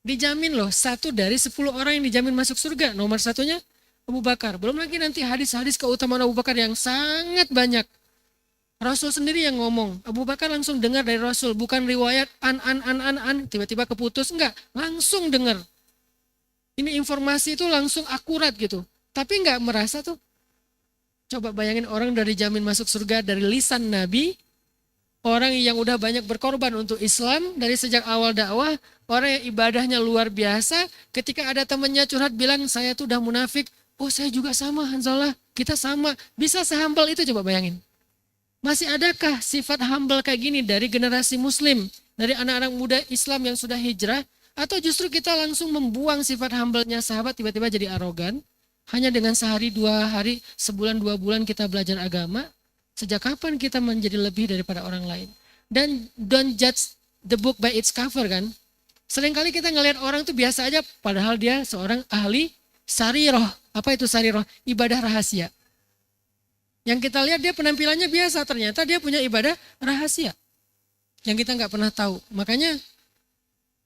Dijamin loh, 1 dari 10 orang yang dijamin masuk surga. Nomor 1-nya Abu Bakar. Belum lagi nanti hadis-hadis keutamaan Abu Bakar yang sangat banyak. Rasul sendiri yang ngomong. Abu Bakar langsung dengar dari Rasul. Bukan riwayat tiba-tiba keputus. Enggak, langsung dengar. Ini informasi itu langsung akurat gitu. Tapi enggak merasa tuh. Coba bayangin orang dari jamin masuk surga dari lisan Nabi. Orang yang udah banyak berkorban untuk Islam dari sejak awal dakwah, orang yang ibadahnya luar biasa, ketika ada temannya curhat bilang saya tuh udah munafik, oh saya juga sama Hanzalah, kita sama, bisa sehumble itu coba bayangin. Masih adakah sifat humble kayak gini dari generasi muslim, dari anak-anak muda Islam yang sudah hijrah, atau justru kita langsung membuang sifat humble-nya sahabat tiba-tiba jadi arogan, hanya dengan sehari 2 hari, sebulan 2 bulan kita belajar agama. Sejak kapan kita menjadi lebih daripada orang lain? Dan don't judge the book by its cover kan. Seringkali kita ngelihat orang tuh biasa aja padahal dia seorang ahli sarirah. Apa itu sariroh? Ibadah rahasia. Yang kita lihat dia penampilannya biasa, ternyata dia punya ibadah rahasia. Yang kita nggak pernah tahu. Makanya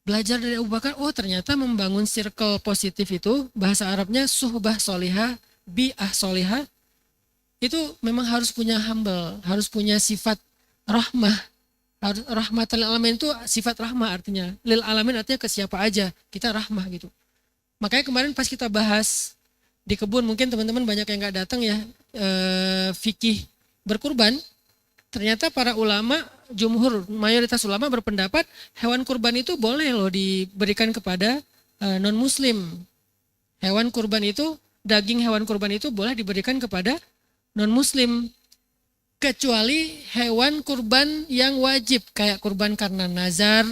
belajar dari Abu Bakar, oh ternyata membangun circle positif itu, bahasa Arabnya suhbah solihah, bi'ah solihah, itu memang harus punya humble, harus punya sifat rahmah. Rahmatan lil alamin itu sifat rahmah artinya. Lil alamin artinya ke siapa aja, kita rahmah gitu. Makanya kemarin pas kita bahas di kebun, mungkin teman-teman banyak yang nggak datang ya, fikih berkurban. Ternyata para ulama, mayoritas ulama berpendapat hewan kurban itu boleh loh diberikan kepada non-muslim. Hewan kurban itu, daging hewan kurban itu boleh diberikan kepada non-muslim. Kecuali hewan kurban yang wajib, kayak kurban karena nazar,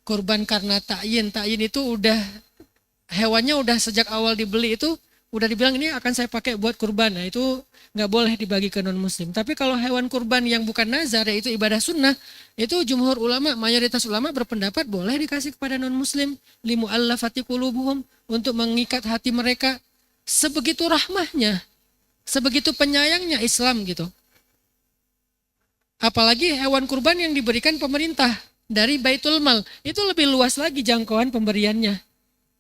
kurban karena ta'yin. Ta'yin itu udah, hewannya udah sejak awal dibeli itu, udah dibilang ini akan saya pakai buat kurban. Nah itu nggak boleh dibagi ke non-muslim. Tapi kalau hewan kurban yang bukan nazar, yaitu ibadah sunnah, itu jumhur ulama, mayoritas ulama berpendapat boleh dikasih kepada non-muslim. Limu'allafati qulubuhum, untuk mengikat hati mereka. Sebegitu rahmahnya, sebegitu penyayangnya Islam gitu. Apalagi hewan kurban yang diberikan pemerintah dari Baitul Mal, itu lebih luas lagi jangkauan pemberiannya.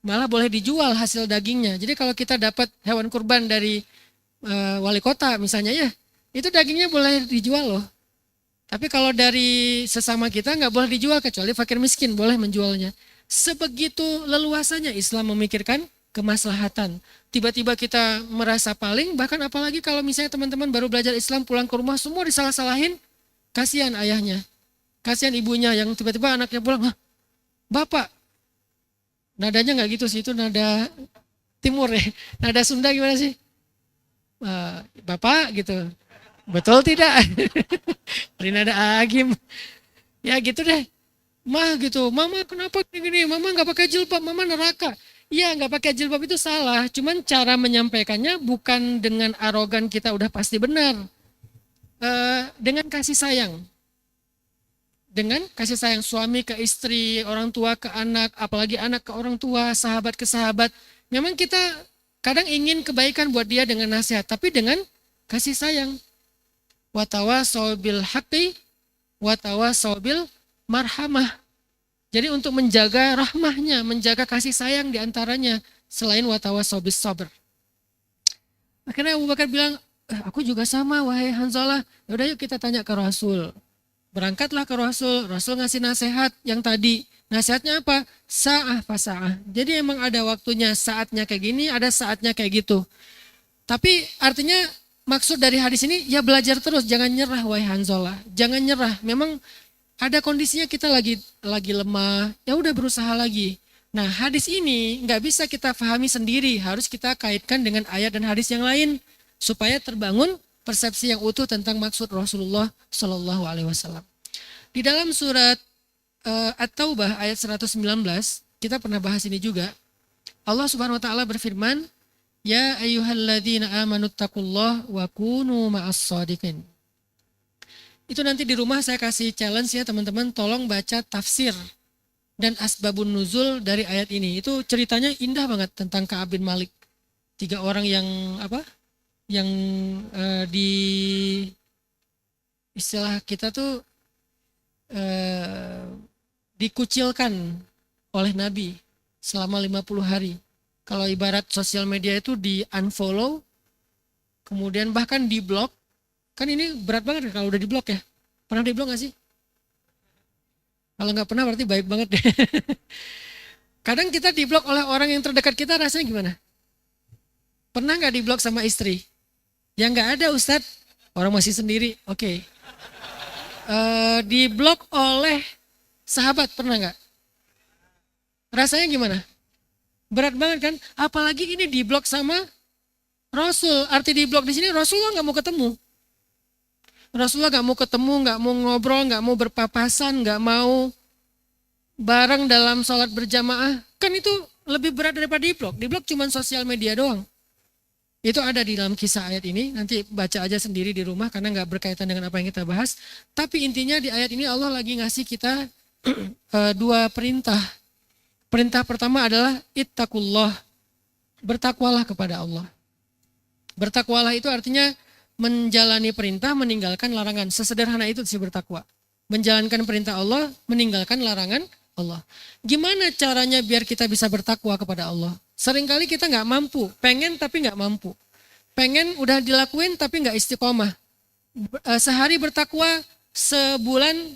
Malah boleh dijual hasil dagingnya. Jadi kalau kita dapat hewan kurban dari wali kota misalnya ya, itu dagingnya boleh dijual loh. Tapi kalau dari sesama kita nggak boleh dijual, kecuali fakir miskin boleh menjualnya. Sebegitu leluasanya Islam memikirkan kemaslahatan. Tiba-tiba kita merasa paling, bahkan apalagi kalau misalnya teman-teman baru belajar Islam pulang ke rumah semua disalah-salahin, kasihan ayahnya, kasihan ibunya yang tiba-tiba anaknya pulang, bapak, nadanya nggak gitu sih, itu nada timur ya, nada Sunda gimana sih? Bapak gitu, betul tidak? Dari nada agim, ya gitu deh, mah gitu, mama kenapa gini, mama nggak pakai jilbab, mama neraka. Iya nggak pakai jilbab itu salah, cuman cara menyampaikannya bukan dengan arogan kita udah pasti benar. Dengan kasih sayang. Dengan kasih sayang suami ke istri, orang tua ke anak, apalagi anak ke orang tua, sahabat ke sahabat. Memang kita kadang ingin kebaikan buat dia dengan nasihat, tapi dengan kasih sayang. Watawasau bil haqqi, watawasau bil marhamah. Jadi untuk menjaga rahmahnya, menjaga kasih sayang diantaranya, selain watawasau bis sabr. Akhirnya Abu Bakar bilang, aku juga sama wahai Hanzalah. Yaudah yuk kita tanya ke Rasul. Berangkatlah ke Rasul. Rasul ngasih nasihat yang tadi. Nasihatnya apa? Sa'ah fasa'ah. Jadi emang ada waktunya, saatnya kayak gini, ada saatnya kayak gitu. Tapi artinya maksud dari hadis ini ya belajar terus, jangan nyerah wahai Hanzalah. Jangan nyerah. Memang ada kondisinya kita lagi lemah, ya udah berusaha lagi. Nah hadis ini nggak bisa kita pahami sendiri, harus kita kaitkan dengan ayat dan hadis yang lain supaya terbangun persepsi yang utuh tentang maksud Rasulullah Shallallahu Alaihi Wasallam. Di dalam surat At-Taubah ayat 119 kita pernah bahas ini juga. Allah Subhanahu Wa Taala berfirman, Ya ayyuhalladzina amanu taqullah wa kunu ma'as shadiqin. Itu nanti di rumah saya kasih challenge ya teman-teman, tolong baca tafsir dan asbabun nuzul dari ayat ini. Itu ceritanya indah banget tentang Ka'ab bin Malik. 3 orang yang yang di istilah kita tuh dikucilkan oleh Nabi selama 50 hari. Kalau ibarat sosial media itu di unfollow, kemudian bahkan di blok. Kan ini berat banget kalau udah di blok ya. Pernah di blok gak sih? Kalau nggak pernah berarti baik banget deh. Kadang kita di blok oleh orang yang terdekat kita rasanya gimana? Pernah nggak di blok sama istri? Yang nggak ada Ustadz, orang masih sendiri, oke. Di blok oleh sahabat, pernah nggak? Rasanya gimana? Berat banget kan? Apalagi ini di blok sama Rasul. Arti di blok di sini Rasulullah nggak mau ketemu. Rasulullah nggak mau ketemu, nggak mau ngobrol, nggak mau berpapasan, nggak mau bareng dalam sholat berjamaah. Kan itu lebih berat daripada di blok. Di blok cuma sosial media doang. Itu ada di dalam kisah ayat ini, nanti baca aja sendiri di rumah karena nggak berkaitan dengan apa yang kita bahas. Tapi intinya di ayat ini Allah lagi ngasih kita 2 perintah. Perintah pertama adalah ittaqullah, bertakwalah kepada Allah. Bertakwalah itu artinya menjalani perintah, meninggalkan larangan. Sesederhana itu sih bertakwa. Menjalankan perintah Allah, meninggalkan larangan Allah. Gimana caranya biar kita bisa bertakwa kepada Allah? Seringkali kita nggak mampu, pengen tapi nggak mampu. Pengen udah dilakuin tapi nggak istiqomah. Sehari bertakwa, sebulan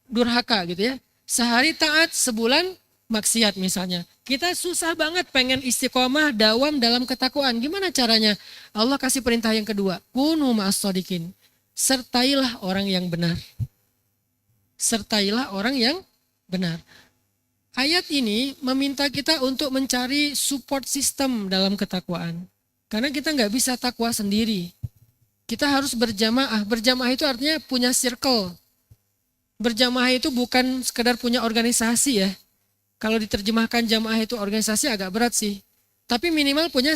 durhaka gitu ya. Sehari taat, sebulan maksiat misalnya. Kita susah banget pengen istiqomah, dawam dalam ketakwaan. Gimana caranya? Allah kasih perintah yang kedua. Kunu ma'as shodiqin. Sertailah orang yang benar. Sertailah orang yang benar. Ayat ini meminta kita untuk mencari support system dalam ketakwaan. Karena kita nggak bisa takwa sendiri. Kita harus berjamaah. Berjamaah itu artinya punya circle. Berjamaah itu bukan sekedar punya organisasi ya. Kalau diterjemahkan jamaah itu organisasi agak berat sih. Tapi minimal punya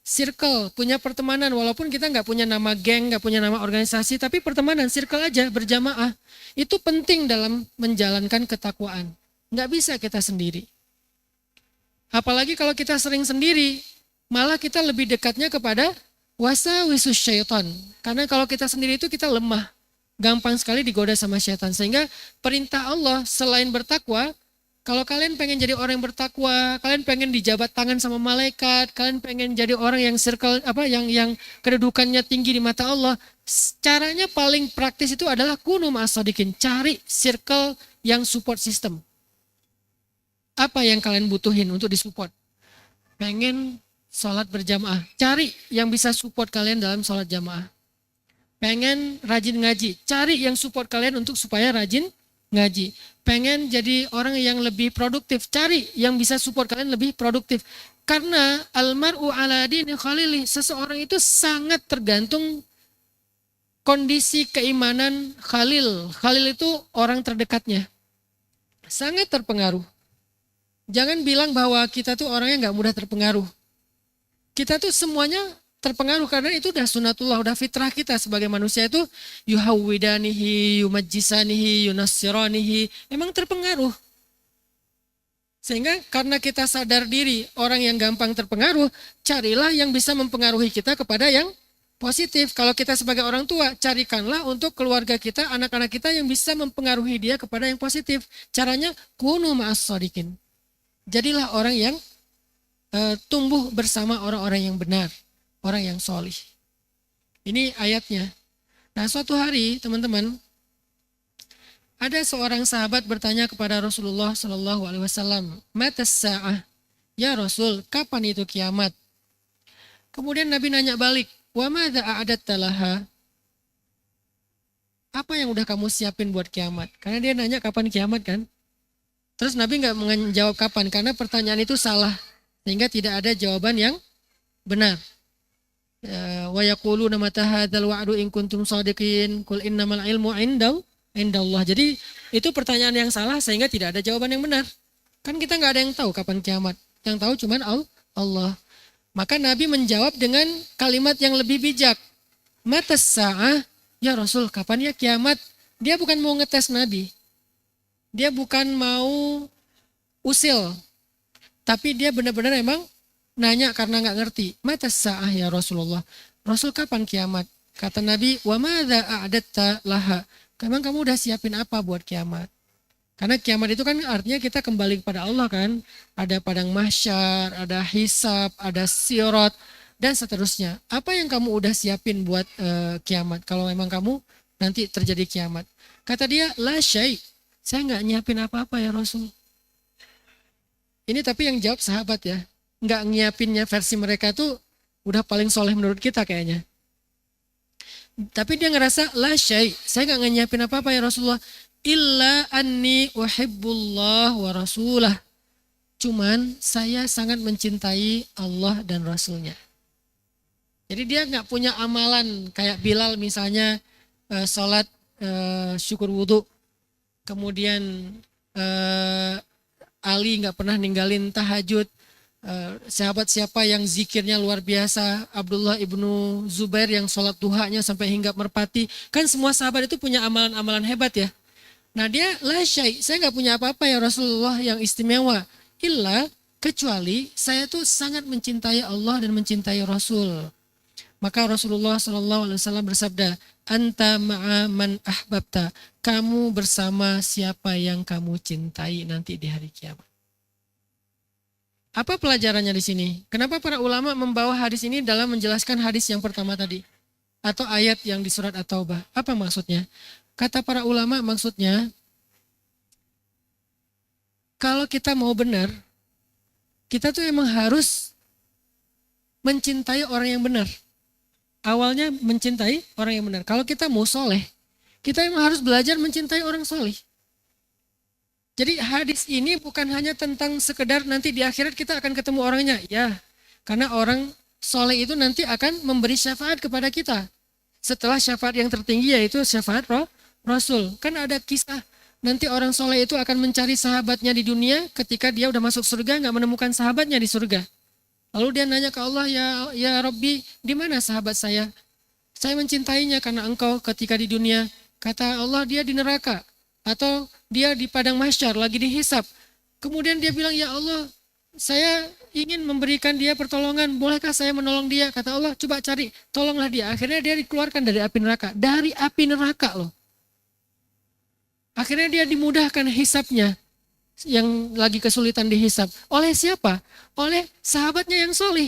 circle, punya pertemanan. Walaupun kita nggak punya nama geng, nggak punya nama organisasi, tapi pertemanan, circle aja, berjamaah. Itu penting dalam menjalankan ketakwaan. Nggak bisa kita sendiri. Apalagi kalau kita sering sendiri, malah kita lebih dekatnya kepada wasawisus syaitan. Karena kalau kita sendiri itu kita lemah. Gampang sekali digoda sama syaitan. Sehingga perintah Allah selain bertakwa, kalau kalian pengen jadi orang yang bertakwa, kalian pengen dijabat tangan sama malaikat, kalian pengen jadi orang yang circle yang kedudukannya tinggi di mata Allah, caranya paling praktis itu adalah kunu ma'as shodiqin, cari circle yang support system. Apa yang kalian butuhin untuk disupport? Pengen sholat berjamaah, cari yang bisa support kalian dalam sholat jamaah. Pengen rajin ngaji, cari yang support kalian untuk supaya rajin ngaji. Pengen jadi orang yang lebih produktif, cari yang bisa support kalian lebih produktif. Karena almar'u ala dini khalili, seseorang itu sangat tergantung kondisi keimanan khalil. Khalil itu orang terdekatnya. Sangat terpengaruh. Jangan bilang bahwa kita tuh orangnya nggak mudah terpengaruh. Kita tuh semuanya terpengaruh karena itu udah sunatullah, udah fitrah kita sebagai manusia itu yuhawwidanihi, yumajjisanihi, yunassiranihi, emang terpengaruh. Sehingga karena kita sadar diri orang yang gampang terpengaruh, carilah yang bisa mempengaruhi kita kepada yang positif. Kalau kita sebagai orang tua, carikanlah untuk keluarga kita, anak-anak kita yang bisa mempengaruhi dia kepada yang positif. Caranya kunu ma'as shodiqin. Jadilah orang yang tumbuh bersama orang-orang yang benar. Orang yang solih. Ini ayatnya. Nah, suatu hari teman-teman, ada seorang sahabat bertanya kepada Rasulullah Shallallahu Alaihi Wasallam, "Matas sa'ah?" Ya Rasul, kapan itu kiamat? Kemudian Nabi nanya balik, "Wa madza a'adatta laha?" Apa yang udah kamu siapin buat kiamat? Karena dia nanya kapan kiamat kan? Terus Nabi nggak menjawab kapan karena pertanyaan itu salah, sehingga tidak ada jawaban yang benar. Wa yaquluna mata hadzal wa'du in kuntum shadiqin qul innamal ilmu indallah. Jadi itu pertanyaan yang salah sehingga tidak ada jawaban yang benar. Kan kita nggak ada yang tahu kapan kiamat. Yang tahu cuman Allah. Maka Nabi menjawab dengan kalimat yang lebih bijak. Matas sa'ah? Ya Rasul, kapan ya kiamat? Dia bukan mau ngetes Nabi. Dia bukan mau usil. Tapi dia benar-benar emang nanya karena nggak ngerti. Matas sa'ah ya Rasulullah. Rasul kapan kiamat? Kata Nabi, wa madza a'adatta laha? Emang kamu udah siapin apa buat kiamat? Karena kiamat itu kan artinya kita kembali kepada Allah kan. Ada padang mahsyar, ada hisab, ada sirat, dan seterusnya. Apa yang kamu udah siapin buat kiamat? Kalau memang kamu nanti terjadi kiamat. Kata dia, la syai'. Saya nggak nyiapin apa-apa ya Rasul. Ini tapi yang jawab sahabat ya. Nggak nyiapinnya versi mereka tuh udah paling soleh menurut kita kayaknya. Tapi dia ngerasa la syai', saya nggak nyiapin apa-apa ya Rasulullah, illa anni uhibbullah wa rasulah. Cuman saya sangat mencintai Allah dan Rasulnya. Jadi dia nggak punya amalan kayak Bilal misalnya sholat syukur wudhu, kemudian Ali nggak pernah ninggalin tahajud. Sahabat siapa yang zikirnya luar biasa, Abdullah ibnu Zubair yang sholat duhanya sampai hinggap merpati. Kan semua sahabat itu punya amalan-amalan hebat ya. Nah dia la syai', saya nggak punya apa-apa ya Rasulullah yang istimewa. Illa kecuali saya tuh sangat mencintai Allah dan mencintai Rasul. Maka Rasulullah SAW bersabda, anta ma'a man ahbabta, kamu bersama siapa yang kamu cintai nanti di hari kiamat. Apa pelajarannya di sini? Kenapa para ulama membawa hadis ini dalam menjelaskan hadis yang pertama tadi? Atau ayat yang di surat At-Taubah. Apa maksudnya? Kata para ulama maksudnya, kalau kita mau benar, kita tuh emang harus mencintai orang yang benar. Awalnya mencintai orang yang benar. Kalau kita mau soleh, kita emang harus belajar mencintai orang soleh. Jadi hadis ini bukan hanya tentang sekedar nanti di akhirat kita akan ketemu orangnya. Ya, karena orang soleh itu nanti akan memberi syafaat kepada kita. Setelah syafaat yang tertinggi yaitu syafaat Rasul. Kan ada kisah nanti orang soleh itu akan mencari sahabatnya di dunia ketika dia udah masuk surga nggak menemukan sahabatnya di surga. Lalu dia nanya ke Allah, ya Rabbi, di mana sahabat saya? Saya mencintainya karena engkau ketika di dunia. Kata Allah, dia di neraka. Atau dia di padang mahsyar, lagi dihisap. Kemudian dia bilang, ya Allah, saya ingin memberikan dia pertolongan. Bolehkah saya menolong dia? Kata Allah, coba cari, tolonglah dia. Akhirnya dia dikeluarkan dari api neraka. Dari api neraka loh. Akhirnya dia dimudahkan hisapnya. Yang lagi kesulitan dihisap. Oleh siapa? Oleh sahabatnya yang solih.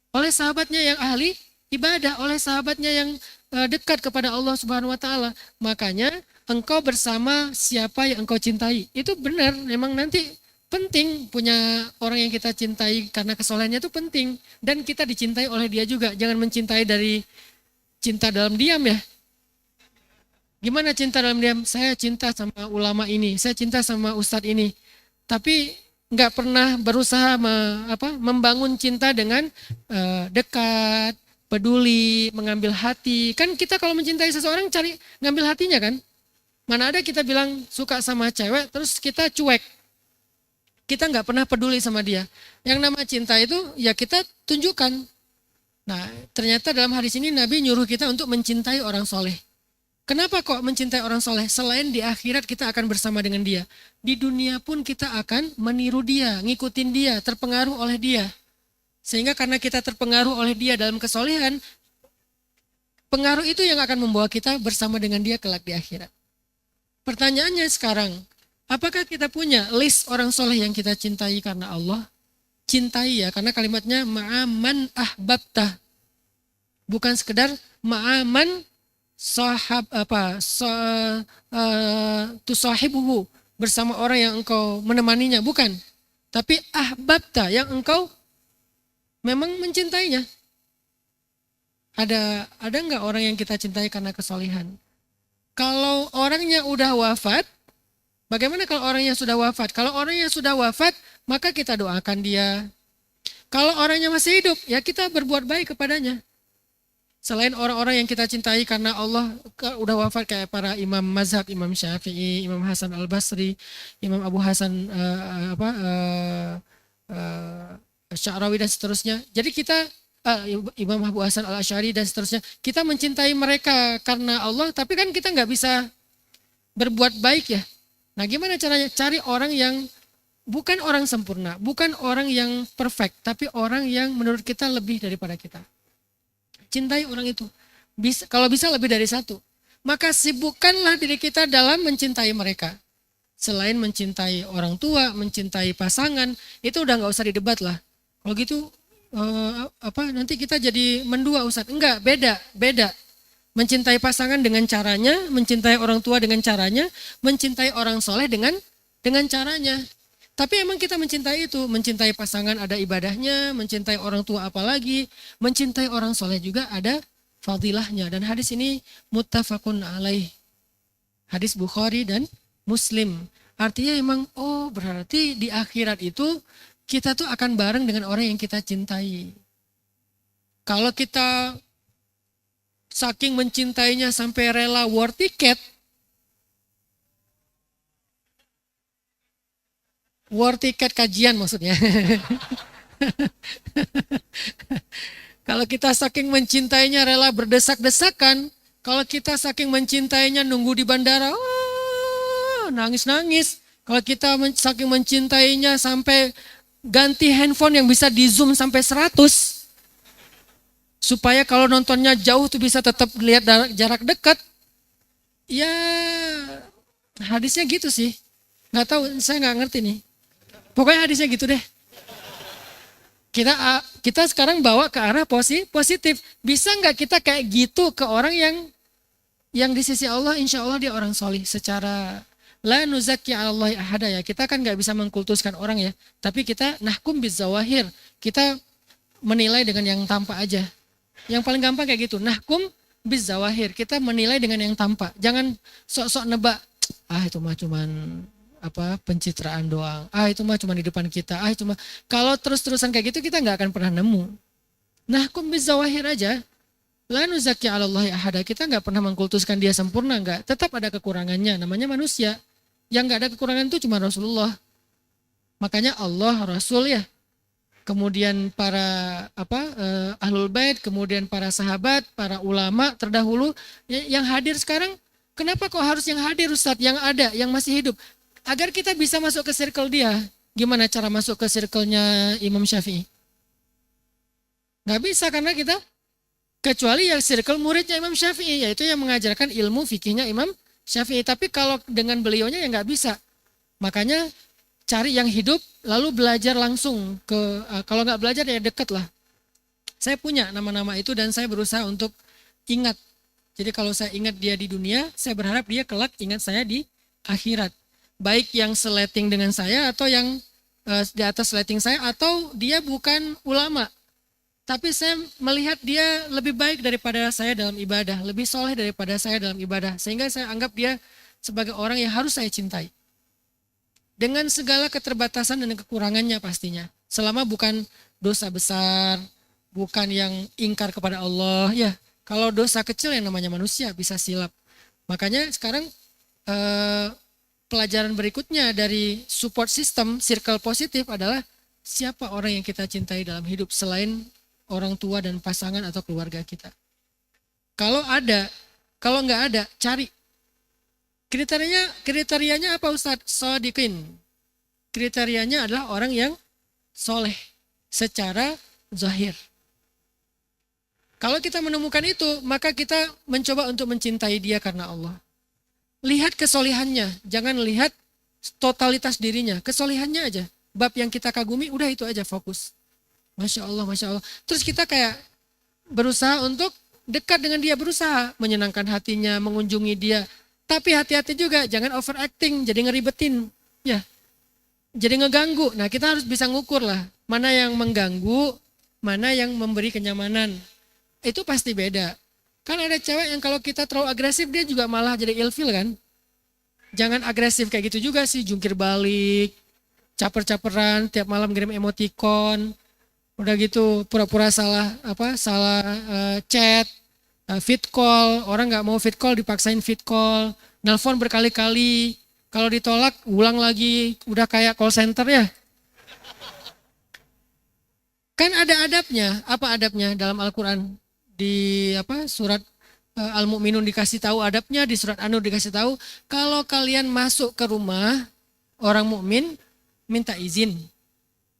Oleh sahabatnya yang ahli ibadah. Oleh sahabatnya yang dekat kepada Allah Subhanahu Wa Taala. Makanya engkau bersama siapa yang engkau cintai. Itu benar. Memang nanti penting punya orang yang kita cintai karena kesolehannya itu penting. Dan kita dicintai oleh dia juga. Jangan mencintai dari cinta dalam diam ya. Gimana cinta dalam diam? Saya cinta sama ulama ini, saya cinta sama ustadz ini. Tapi nggak pernah berusaha membangun cinta dengan dekat, peduli, mengambil hati. Kan kita kalau mencintai seseorang cari ngambil hatinya kan? Mana ada kita bilang suka sama cewek terus kita cuek. Kita nggak pernah peduli sama dia. Yang nama cinta itu ya kita tunjukkan. Nah ternyata dalam hadis ini Nabi nyuruh kita untuk mencintai orang soleh. Kenapa kok mencintai orang soleh? Selain di akhirat kita akan bersama dengan dia. Di dunia pun kita akan meniru dia, ngikutin dia, terpengaruh oleh dia. Sehingga karena kita terpengaruh oleh dia dalam kesolehan, pengaruh itu yang akan membawa kita bersama dengan dia kelak di akhirat. Pertanyaannya sekarang, apakah kita punya list orang soleh yang kita cintai karena Allah? Cintai ya, karena kalimatnya ma'aman ahbabtah. Bukan sekedar ma'aman tusahibuhu bersama orang yang engkau menemaninya, bukan. Tapi ahbabta yang engkau memang mencintainya. Ada nggak orang yang kita cintai karena kesolehan? Kalau orangnya udah wafat, bagaimana kalau orangnya sudah wafat? Kalau orangnya sudah wafat, maka kita doakan dia. Kalau orangnya masih hidup, ya kita berbuat baik kepadanya. Selain orang-orang yang kita cintai karena Allah udah wafat kayak para imam mazhab, Imam Syafi'i, Imam Hasan Al-Basri, Imam Abu Hasan Sya'rawi dan seterusnya. Jadi kita Imam Abu Hasan Al-Asy'ari dan seterusnya. Kita mencintai mereka karena Allah, tapi kan kita nggak bisa berbuat baik ya. Nah gimana caranya? Cari orang yang bukan orang sempurna, bukan orang yang perfect, tapi orang yang menurut kita lebih daripada kita. Cintai orang itu. Kalau bisa lebih dari satu. Maka sibukkanlah diri kita dalam mencintai mereka. Selain mencintai orang tua, mencintai pasangan, itu udah nggak usah didebat lah. Kalau gitu, nanti kita jadi mendua Ustadz. Enggak, beda. Mencintai pasangan dengan caranya, mencintai orang tua dengan caranya, mencintai orang soleh dengan caranya. Tapi emang kita mencintai itu, mencintai pasangan ada ibadahnya, mencintai orang tua apalagi, mencintai orang soleh juga ada fadilahnya. Dan hadis ini muttafaqun alaih. Hadis Bukhari dan Muslim. Artinya emang, berarti di akhirat itu kita tuh akan bareng dengan orang yang kita cintai. Kalau kita saking mencintainya sampai rela war tiket, war tiket kajian maksudnya. Kalau kita saking mencintainya rela berdesak-desakan, kalau kita saking mencintainya nunggu di bandara, nangis-nangis. Kalau kita saking mencintainya sampai ganti handphone yang bisa di zoom sampai 100 supaya kalau nontonnya jauh tuh bisa tetap lihat jarak dekat. Ya hadisnya gitu sih. Nggak tahu, saya nggak ngerti nih. Pokoknya hadisnya gitu deh. Kita sekarang bawa ke arah positif. Bisa nggak kita kayak gitu ke orang yang di sisi Allah, insya Allah dia orang solih. Secara la nuzaki Allah ahada ya. Kita kan nggak bisa mengkultuskan orang ya. Tapi kita nahkum bizawahir. Kita menilai dengan yang tampak aja. Yang paling gampang kayak gitu. Nahkum bizawahir. Kita menilai dengan yang tampak. Jangan sok-sok nebak. Itu mah cuman pencitraan doang. Itu mah cuma di depan kita. Itu mah kalau terus-terusan kayak gitu kita nggak akan pernah nemu. Nahkum bizawahir aja. La nuzaki 'alallahi ahada. Kita nggak pernah mengkultuskan dia sempurna, nggak. Tetap ada kekurangannya. Namanya manusia. Yang nggak ada kekurangan itu cuma Rasulullah. Makanya Allah Rasul ya. Kemudian para ahlul bait, kemudian para sahabat, para ulama terdahulu yang hadir sekarang. Kenapa kok harus yang hadir Ustadz? Yang ada, yang masih hidup. Agar kita bisa masuk ke circle dia. Gimana cara masuk ke circle-nya Imam Syafi'i? Nggak bisa karena kita kecuali yang circle muridnya Imam Syafi'i, yaitu yang mengajarkan ilmu fikihnya Imam Syafi'i. Tapi kalau dengan beliaunya ya nggak bisa. Makanya cari yang hidup lalu belajar langsung kalau nggak belajar ya deket lah. Saya punya nama-nama itu dan saya berusaha untuk ingat. Jadi kalau saya ingat dia di dunia, saya berharap dia kelak ingat saya di akhirat. Baik yang seleting dengan saya atau yang di atas seleting saya atau dia bukan ulama. Tapi saya melihat dia lebih baik daripada saya dalam ibadah, lebih soleh daripada saya dalam ibadah. Sehingga saya anggap dia sebagai orang yang harus saya cintai. Dengan segala keterbatasan dan kekurangannya pastinya. Selama bukan dosa besar, bukan yang ingkar kepada Allah. Ya, kalau dosa kecil yang namanya manusia bisa silap. Makanya sekarang pelajaran berikutnya dari support system, circle positif adalah siapa orang yang kita cintai dalam hidup selain orang tua dan pasangan atau keluarga kita. Kalau ada, kalau nggak ada, cari. Kriterianya apa Ustadz? Shodiqin. Kriterianya adalah orang yang soleh secara zahir. Kalau kita menemukan itu, maka kita mencoba untuk mencintai dia karena Allah. Lihat kesolihannya, jangan lihat totalitas dirinya, kesolihannya aja. Bab yang kita kagumi, udah itu aja fokus. Masya Allah, Masya Allah. Terus kita kayak berusaha untuk dekat dengan dia, berusaha menyenangkan hatinya, mengunjungi dia. Tapi hati-hati juga, jangan overacting, jadi ngeribetin. Ya, jadi ngeganggu. Nah kita harus bisa ngukur lah, mana yang mengganggu, mana yang memberi kenyamanan. Itu pasti beda. Kan ada cewek yang kalau kita terlalu agresif dia juga malah jadi ilfil kan. Jangan agresif kayak gitu juga sih, jungkir balik, caper-caperan, tiap malam kirim emoticon. Udah gitu pura-pura salah chat, fit call, orang nggak mau fit call dipaksain fit call, nelpon berkali-kali, kalau ditolak ulang lagi, udah kayak call center ya. Kan ada adabnya, apa adabnya dalam Al-Quran? Di surat Al-Mu'minun dikasih tahu adabnya, di surat An-Nur dikasih tahu kalau kalian masuk ke rumah orang mukmin minta izin.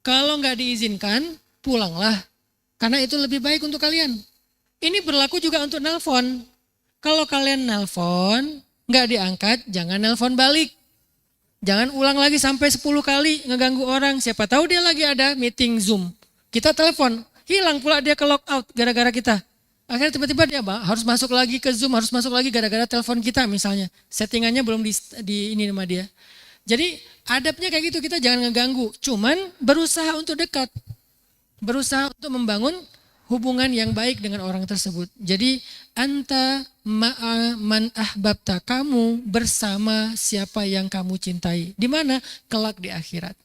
Kalau nggak diizinkan pulanglah, karena itu lebih baik untuk kalian. Ini berlaku juga untuk nelpon. Kalau kalian nelpon nggak diangkat, jangan nelpon balik. Jangan ulang lagi sampai 10 kali ngeganggu orang. Siapa tahu dia lagi ada meeting Zoom. Kita telepon, hilang pula dia ke lockout gara-gara kita. Akhirnya tiba-tiba dia harus masuk lagi ke Zoom, harus masuk lagi gara-gara telepon kita misalnya. Settingannya belum di ini sama dia. Jadi adabnya kayak gitu, kita jangan ngeganggu. Cuman berusaha untuk dekat. Berusaha untuk membangun hubungan yang baik dengan orang tersebut. Jadi anta ma'a man ahbabta, kamu bersama siapa yang kamu cintai. Di mana? Kelak di akhirat.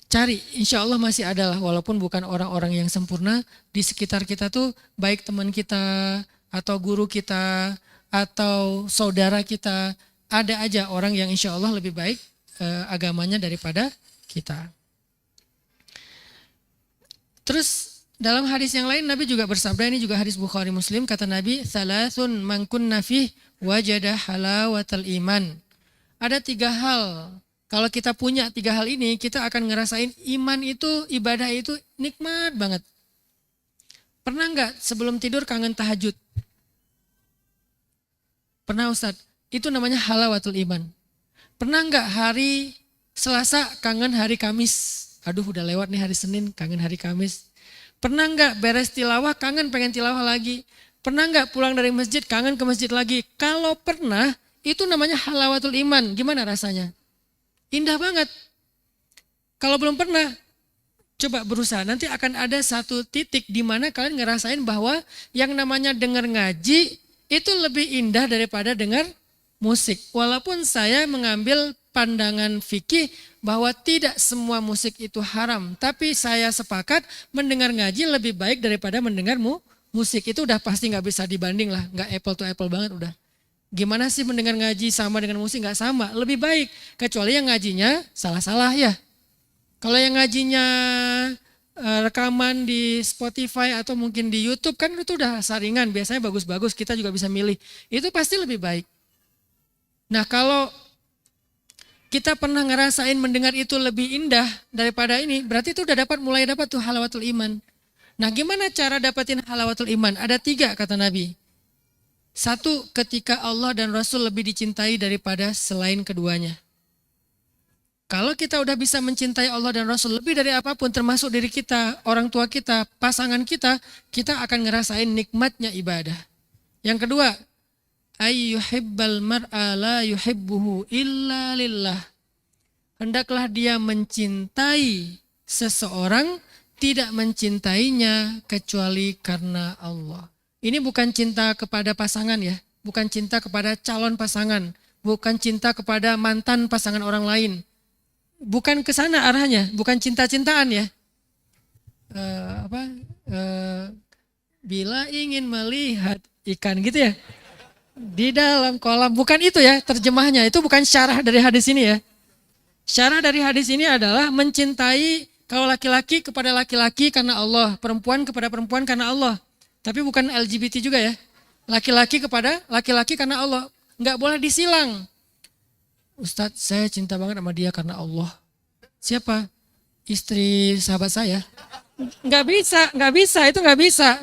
Cari, insya Allah masih ada lah, walaupun bukan orang-orang yang sempurna. Di sekitar kita tuh baik teman kita, atau guru kita, atau saudara kita. Ada aja orang yang insya Allah lebih baik agamanya daripada kita. Terus dalam hadis yang lain Nabi juga bersabda, ini juga hadis Bukhari Muslim, kata Nabi, "Thalathun man kunna fih wajada halawatal iman." Ada 3 hal Kalau kita punya 3 hal ini, kita akan ngerasain iman itu, ibadah itu nikmat banget. Pernah nggak sebelum tidur kangen tahajud? Pernah Ustadz? Itu namanya halawatul iman. Pernah nggak hari Selasa kangen hari Kamis? Aduh udah lewat nih hari Senin, kangen hari Kamis. Pernah nggak beres tilawah, kangen pengen tilawah lagi? Pernah nggak pulang dari masjid, kangen ke masjid lagi? Kalau pernah, itu namanya halawatul iman. Gimana rasanya? Indah banget. Kalau belum pernah, coba berusaha. Nanti akan ada satu titik di mana kalian ngerasain bahwa yang namanya dengar ngaji itu lebih indah daripada dengar musik. Walaupun saya mengambil pandangan fikih bahwa tidak semua musik itu haram. Tapi saya sepakat mendengar ngaji lebih baik daripada mendengar musik. Itu udah pasti nggak bisa dibanding lah. Nggak apple to apple banget udah. Gimana sih mendengar ngaji sama dengan musik? Nggak sama, lebih baik. Kecuali yang ngajinya salah-salah ya. Kalau yang ngajinya rekaman di Spotify atau mungkin di YouTube kan itu udah saringan. Biasanya bagus-bagus, kita juga bisa milih. Itu pasti lebih baik. Nah kalau kita pernah ngerasain mendengar itu lebih indah daripada ini, berarti itu udah mulai dapat tuh halawatul iman. Nah gimana cara dapetin halawatul iman? Ada 3 kata Nabi. 1, ketika Allah dan Rasul lebih dicintai daripada selain keduanya. Kalau kita udah bisa mencintai Allah dan Rasul lebih dari apapun termasuk diri kita, orang tua kita, pasangan kita akan ngerasain nikmatnya ibadah. Yang kedua, ayyuhibbal mar'a la yuhibbuhu illa lillah. Hendaklah dia mencintai seseorang, tidak mencintainya kecuali karena Allah. Ini bukan cinta kepada pasangan ya, bukan cinta kepada calon pasangan, bukan cinta kepada mantan pasangan orang lain. Bukan ke sana arahnya, bukan cinta-cintaan ya. Bila ingin melihat ikan gitu ya. Di dalam kolam, bukan itu ya terjemahnya, itu bukan syarah dari hadis ini ya. Syarah dari hadis ini adalah mencintai kalau laki-laki kepada laki-laki karena Allah, perempuan kepada perempuan karena Allah. Tapi bukan LGBT juga ya. Laki-laki kepada laki-laki karena Allah. Nggak boleh disilang. Ustadz saya cinta banget sama dia karena Allah. Siapa? Istri sahabat saya. Nggak bisa, itu nggak bisa.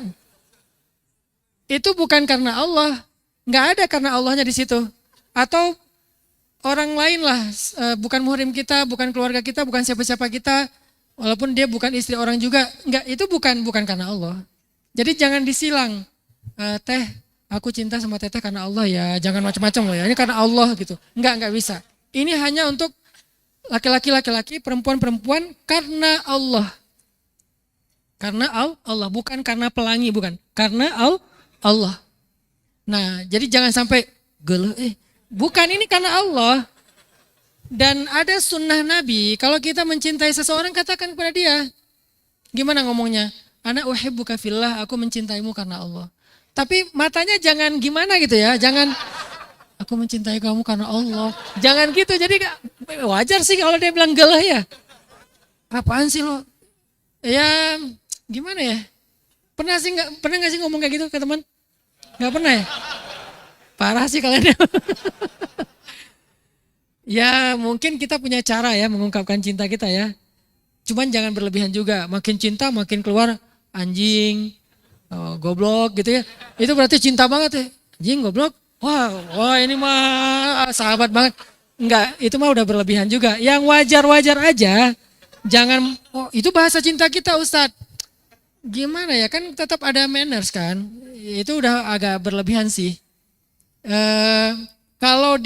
Itu bukan karena Allah. Nggak ada karena Allahnya di situ. Atau orang lain lah, bukan muhrim kita, bukan keluarga kita, bukan siapa-siapa kita. Walaupun dia bukan istri orang juga. Nggak, itu bukan karena Allah. Jadi jangan disilang. Teh, aku cinta sama teteh karena Allah ya. Jangan macam-macam loh ya. Ini karena Allah gitu. Nggak bisa. Ini hanya untuk laki-laki, perempuan-perempuan karena Allah. Karena Allah, bukan karena pelangi, bukan. Karena Allah. Nah, jadi jangan sampai bukan ini karena Allah. Dan ada sunnah Nabi, kalau kita mencintai seseorang katakan kepada dia. Gimana ngomongnya? Ana uhibbuka fillah, aku mencintaimu karena Allah. Tapi matanya jangan gimana gitu ya, jangan aku mencintai kamu karena Allah. Jangan gitu, jadi wajar sih kalau dia bilang gelah ya. Apaan sih lo? Ya gimana ya? Pernah nggak sih ngomong kayak gitu ke teman? Nggak pernah ya? Parah sih kalian. Ya mungkin kita punya cara ya mengungkapkan cinta kita ya. Cuman jangan berlebihan juga. Makin cinta makin keluar anjing, goblok gitu ya. Itu berarti cinta banget ya. Anjing, goblok. Wah ini mah sahabat banget. Enggak, itu mah udah berlebihan juga. Yang wajar-wajar aja. Jangan, itu bahasa cinta kita Ustadz. Gimana ya, kan tetap ada manners kan. Itu udah agak berlebihan sih. Kalau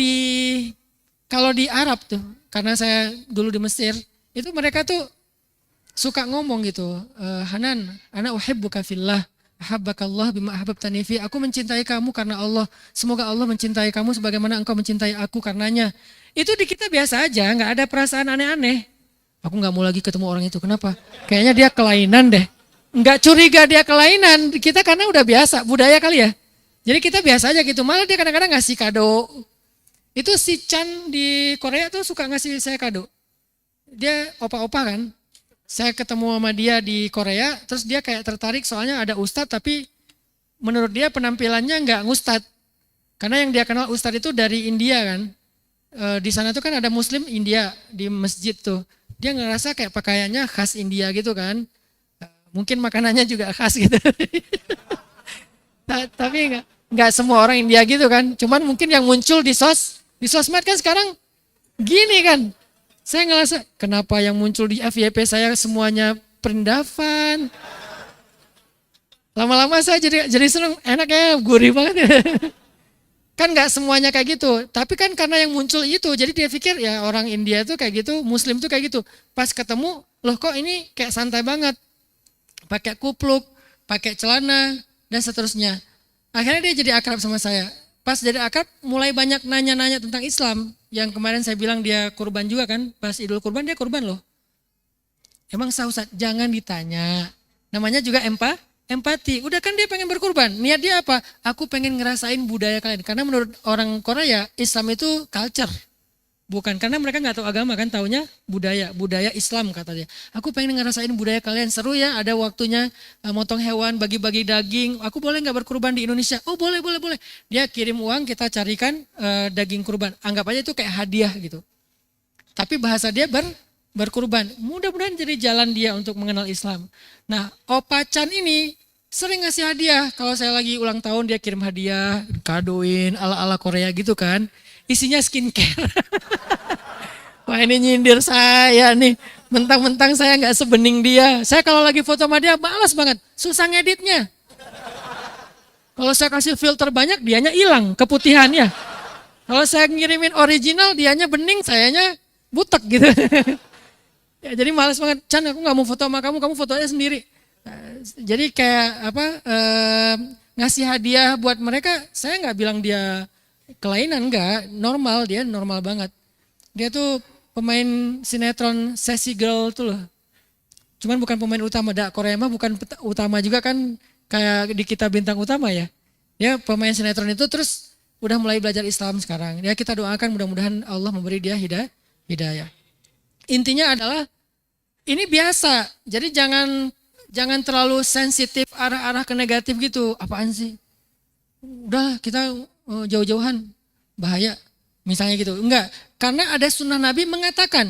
di Arab tuh, karena saya dulu di Mesir, itu mereka tuh suka ngomong gitu, Hanan, ana uhibbuka fillah, ahabbakallah bima ahbabtani fi. Aku mencintai kamu karena Allah. Semoga Allah mencintai kamu sebagaimana engkau mencintai aku karenanya. Itu di kita biasa aja, nggak ada perasaan aneh-aneh. Aku nggak mau lagi ketemu orang itu. Kenapa? Kayaknya dia kelainan deh. Nggak curiga dia kelainan. Kita karena udah biasa, budaya kali ya. Jadi kita biasa aja gitu. Malah dia kadang-kadang ngasih kado. Itu si Chan di Korea tuh suka ngasih saya kado. Dia opa-opa kan. Saya ketemu sama dia di Korea, terus dia kayak tertarik soalnya ada ustadz, tapi menurut dia penampilannya nggak ngustadz. Karena yang dia kenal ustadz itu dari India kan. Di sana tuh kan ada Muslim India di masjid tuh. Dia ngerasa kayak pakaiannya khas India gitu kan. Mungkin makanannya juga khas gitu. Tapi nggak semua orang India gitu kan. Cuman mungkin yang muncul di sosmed kan sekarang gini kan. Saya ngerasa kenapa yang muncul di FYP saya semuanya perendavan. Lama-lama saya jadi seneng, enak ya, gurih banget. Kan nggak semuanya kayak gitu. Tapi kan karena yang muncul itu, jadi dia pikir ya orang India tuh kayak gitu, Muslim tuh kayak gitu. Pas ketemu, loh kok ini kayak santai banget. Pakai kupluk, pakai celana, dan seterusnya. Akhirnya dia jadi akrab sama saya. Pas jadi akrab, mulai banyak nanya-nanya tentang Islam. Yang kemarin saya bilang dia kurban juga kan. Pas Idul Kurban dia kurban loh. Emang Ustaz, jangan ditanya. Namanya juga empati. Udah kan dia pengen berkurban. Niat dia apa? Aku pengen ngerasain budaya kalian. Karena menurut orang Korea, Islam itu culture. Bukan, karena mereka nggak tahu agama kan, taunya budaya Islam kata dia. Aku pengen ngerasain budaya kalian, seru ya, ada waktunya motong hewan, bagi-bagi daging. Aku boleh nggak berkurban di Indonesia? Oh boleh. Dia kirim uang, kita carikan daging kurban. Anggap aja itu kayak hadiah gitu. Tapi bahasa dia berkurban. Mudah-mudahan jadi jalan dia untuk mengenal Islam. Nah, Opa Chan ini sering ngasih hadiah. Kalau saya lagi ulang tahun dia kirim hadiah, kadoin ala-ala Korea gitu kan. Isinya skincare. Wah ini nyindir saya nih. Mentang-mentang saya nggak sebening dia. Saya kalau lagi foto sama dia malas banget. Susah ngeditnya. Kalau saya kasih filter banyak dianya hilang keputihannya. Kalau saya ngirimin original dianya bening, sayanya butek gitu. Ya, jadi malas banget. Chan aku nggak mau foto sama kamu foto aja sendiri. Jadi kayak ngasih hadiah buat mereka. Saya nggak bilang dia kelainan, enggak, dia normal banget. Dia tuh pemain sinetron Sassy Girl tuh loh. Cuman bukan pemain utama, Korea mah bukan utama juga kan kayak di Kita Bintang Utama ya. Dia pemain sinetron itu terus udah mulai belajar Islam sekarang. Ya kita doakan mudah-mudahan Allah memberi dia hidayah. Intinya adalah ini biasa. Jadi jangan terlalu sensitif arah-arah ke negatif gitu. Apaan sih? Udah kita jauh-jauhan, bahaya. Misalnya gitu. Enggak, karena ada sunnah Nabi mengatakan.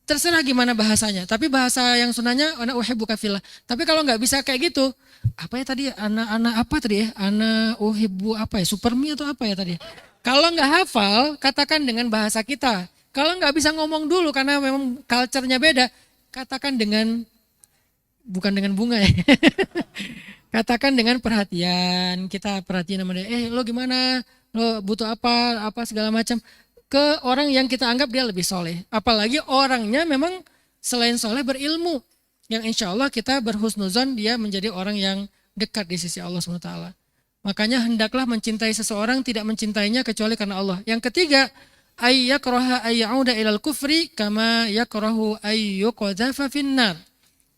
Terserah gimana bahasanya. Tapi bahasa yang sunnahnya, ana uhibbuka fillah. Tapi kalau nggak bisa kayak gitu, apa ya tadi? Ana apa tadi ya? Ana uhibbu apa ya? Supermi atau apa ya tadi? Kalau nggak hafal, katakan dengan bahasa kita. Kalau nggak bisa ngomong dulu karena memang culture-nya beda, katakan bukan dengan bunga ya. Katakan dengan perhatian, kita perhatiin sama dia, lo gimana, lo butuh apa segala macam. Ke orang yang kita anggap dia lebih soleh. Apalagi orangnya memang selain soleh berilmu. Yang insya Allah kita berhusnuzon dia menjadi orang yang dekat di sisi Allah SWT. Makanya hendaklah mencintai seseorang tidak mencintainya kecuali karena Allah. Yang ketiga, ayyakraha ayyauda ilal kufri kama yakrahu ayyuqadhafa finnar.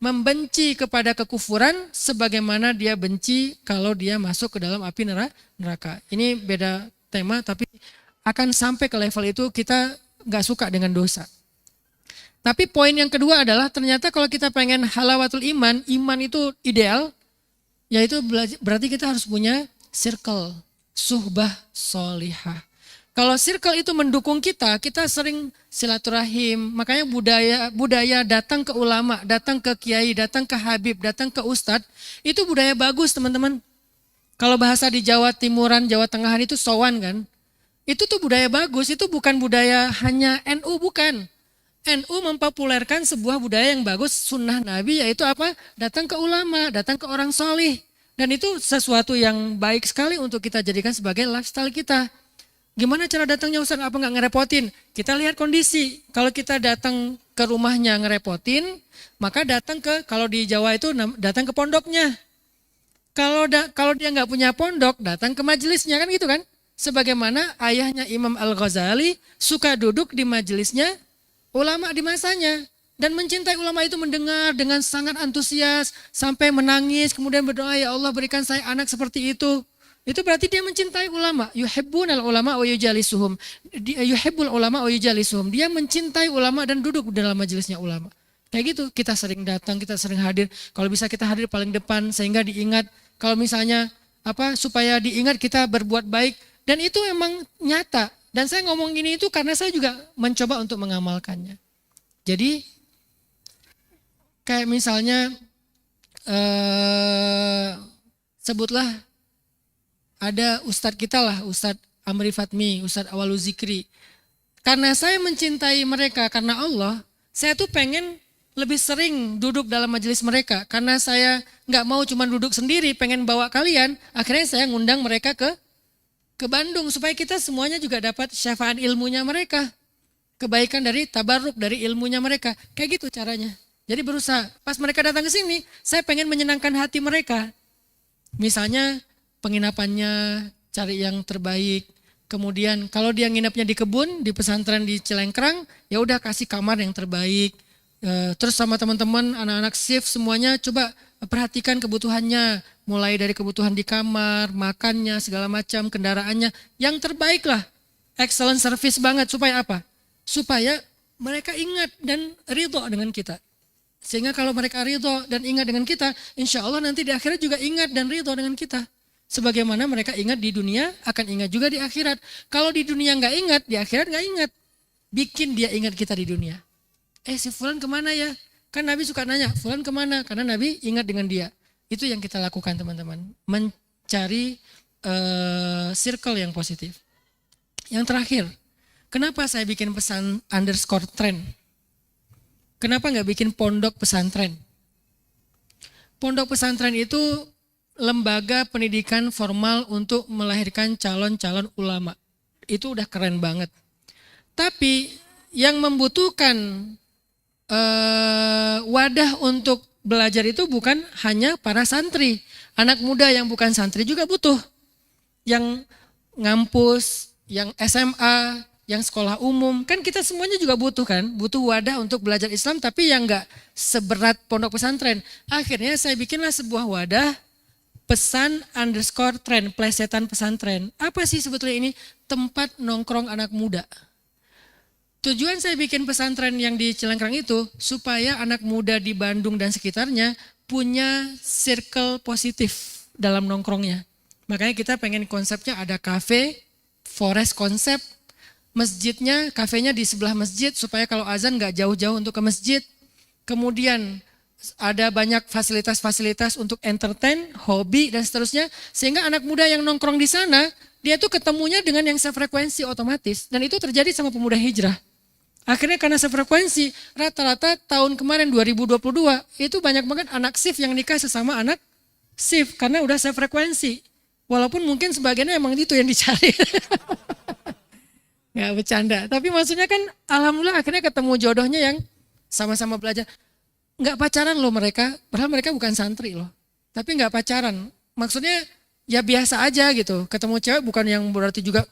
Membenci kepada kekufuran sebagaimana dia benci kalau dia masuk ke dalam api neraka. Ini beda tema tapi akan sampai ke level itu kita gak suka dengan dosa. Tapi poin yang kedua adalah ternyata kalau kita pengen halawatul iman itu ideal, yaitu berarti kita harus punya circle, suhbah solihah. Kalau circle itu mendukung kita sering silaturahim. Makanya budaya datang ke ulama, datang ke kiai, datang ke habib, datang ke ustadz. Itu budaya bagus teman-teman. Kalau bahasa di Jawa Timuran, Jawa Tengahan itu sowan kan. Itu tuh budaya bagus, itu bukan budaya hanya NU, bukan. NU mempopulerkan sebuah budaya yang bagus, sunnah Nabi, yaitu apa? Datang ke ulama, datang ke orang solih. Dan itu sesuatu yang baik sekali untuk kita jadikan sebagai lifestyle kita. Gimana cara datangnya Ustaz? Apa nggak ngerepotin? Kita lihat kondisi. Kalau kita datang ke rumahnya ngerepotin, maka kalau di Jawa itu datang ke pondoknya. Kalau dia nggak punya pondok, datang ke majelisnya kan gitu kan? Sebagaimana ayahnya Imam Al-Ghazali suka duduk di majelisnya ulama di masanya. Dan mencintai ulama itu mendengar dengan sangat antusias sampai menangis. Kemudian berdoa, ya Allah berikan saya anak seperti itu. Itu berarti dia mencintai ulama. Yuhibbunal ulama wa yujalisuhum. Yuhibbul ulama wa yujalisuhum. Dia mencintai ulama dan duduk dalam majelisnya ulama. Kayak gitu, kita sering datang, kita sering hadir. Kalau bisa kita hadir paling depan sehingga diingat. Kalau misalnya supaya diingat kita berbuat baik. Dan itu emang nyata. Dan saya ngomong gini itu karena saya juga mencoba untuk mengamalkannya. Jadi kayak misalnya sebutlah ada ustadz kita lah, Ustadz Amri Fatmi, Ustadz Awalu Zikri. Karena saya mencintai mereka karena Allah, saya tuh pengen lebih sering duduk dalam majelis mereka. Karena saya nggak mau cuma duduk sendiri, pengen bawa kalian. Akhirnya saya ngundang mereka ke Bandung supaya kita semuanya juga dapat syafaat ilmunya mereka. Kebaikan dari tabarruk dari ilmunya mereka. Kayak gitu caranya. Jadi berusaha, pas mereka datang ke sini, saya pengen menyenangkan hati mereka. Misalnya penginapannya cari yang terbaik. Kemudian kalau dia nginepnya di kebun, di pesantren di Cilengkrang, ya udah kasih kamar yang terbaik. Terus sama teman-teman, anak-anak shift semuanya coba perhatikan kebutuhannya. Mulai dari kebutuhan di kamar, makannya, segala macam, kendaraannya. Yang terbaik lah, excellent service banget. Supaya apa? Supaya mereka ingat dan ridho dengan kita. Sehingga kalau mereka ridho dan ingat dengan kita, insya Allah nanti di akhirat juga ingat dan ridho dengan kita. Sebagaimana mereka ingat di dunia, akan ingat juga di akhirat. Kalau di dunia nggak ingat, di akhirat nggak ingat. Bikin dia ingat kita di dunia. Si Fulan kemana ya? Kan Nabi suka nanya, Fulan kemana? Karena Nabi ingat dengan dia. Itu yang kita lakukan teman-teman. Mencari circle yang positif. Yang terakhir, kenapa saya bikin pesan underscore trend? Kenapa nggak bikin pondok pesantren? Pondok pesantren itu lembaga pendidikan formal untuk melahirkan calon-calon ulama. Itu udah keren banget. Tapi yang membutuhkan wadah untuk belajar itu bukan hanya para santri. Anak muda yang bukan santri juga butuh. Yang ngampus, yang SMA, yang sekolah umum. Kan kita semuanya juga butuh kan. Butuh wadah untuk belajar Islam tapi yang gak seberat pondok pesantren. Akhirnya saya bikinlah sebuah wadah pesan underscore tren, plesetan pesantren. Apa sih sebetulnya ini? Tempat nongkrong anak muda. Tujuan saya bikin pesantren yang di Cilengkrang itu supaya anak muda di Bandung dan sekitarnya punya circle positif dalam nongkrongnya. Makanya kita pengen konsepnya ada kafe, forest konsep, masjidnya, kafenya di sebelah masjid supaya kalau azan gak jauh-jauh untuk ke masjid. Kemudian ada banyak fasilitas-fasilitas untuk entertain, hobi dan seterusnya. Sehingga anak muda yang nongkrong di sana, dia tuh ketemunya dengan yang sefrekuensi otomatis. Dan itu terjadi sama pemuda hijrah. Akhirnya karena sefrekuensi, rata-rata tahun kemarin 2022, itu banyak banget anak shift yang nikah sesama anak shift. Karena udah sefrekuensi. Walaupun mungkin sebagiannya emang itu yang dicari. Ya bercanda. Tapi maksudnya kan alhamdulillah akhirnya ketemu jodohnya yang sama-sama belajar. Nggak pacaran loh mereka, padahal mereka bukan santri loh. Tapi nggak pacaran, maksudnya ya biasa aja gitu. Ketemu cewek bukan yang berarti juga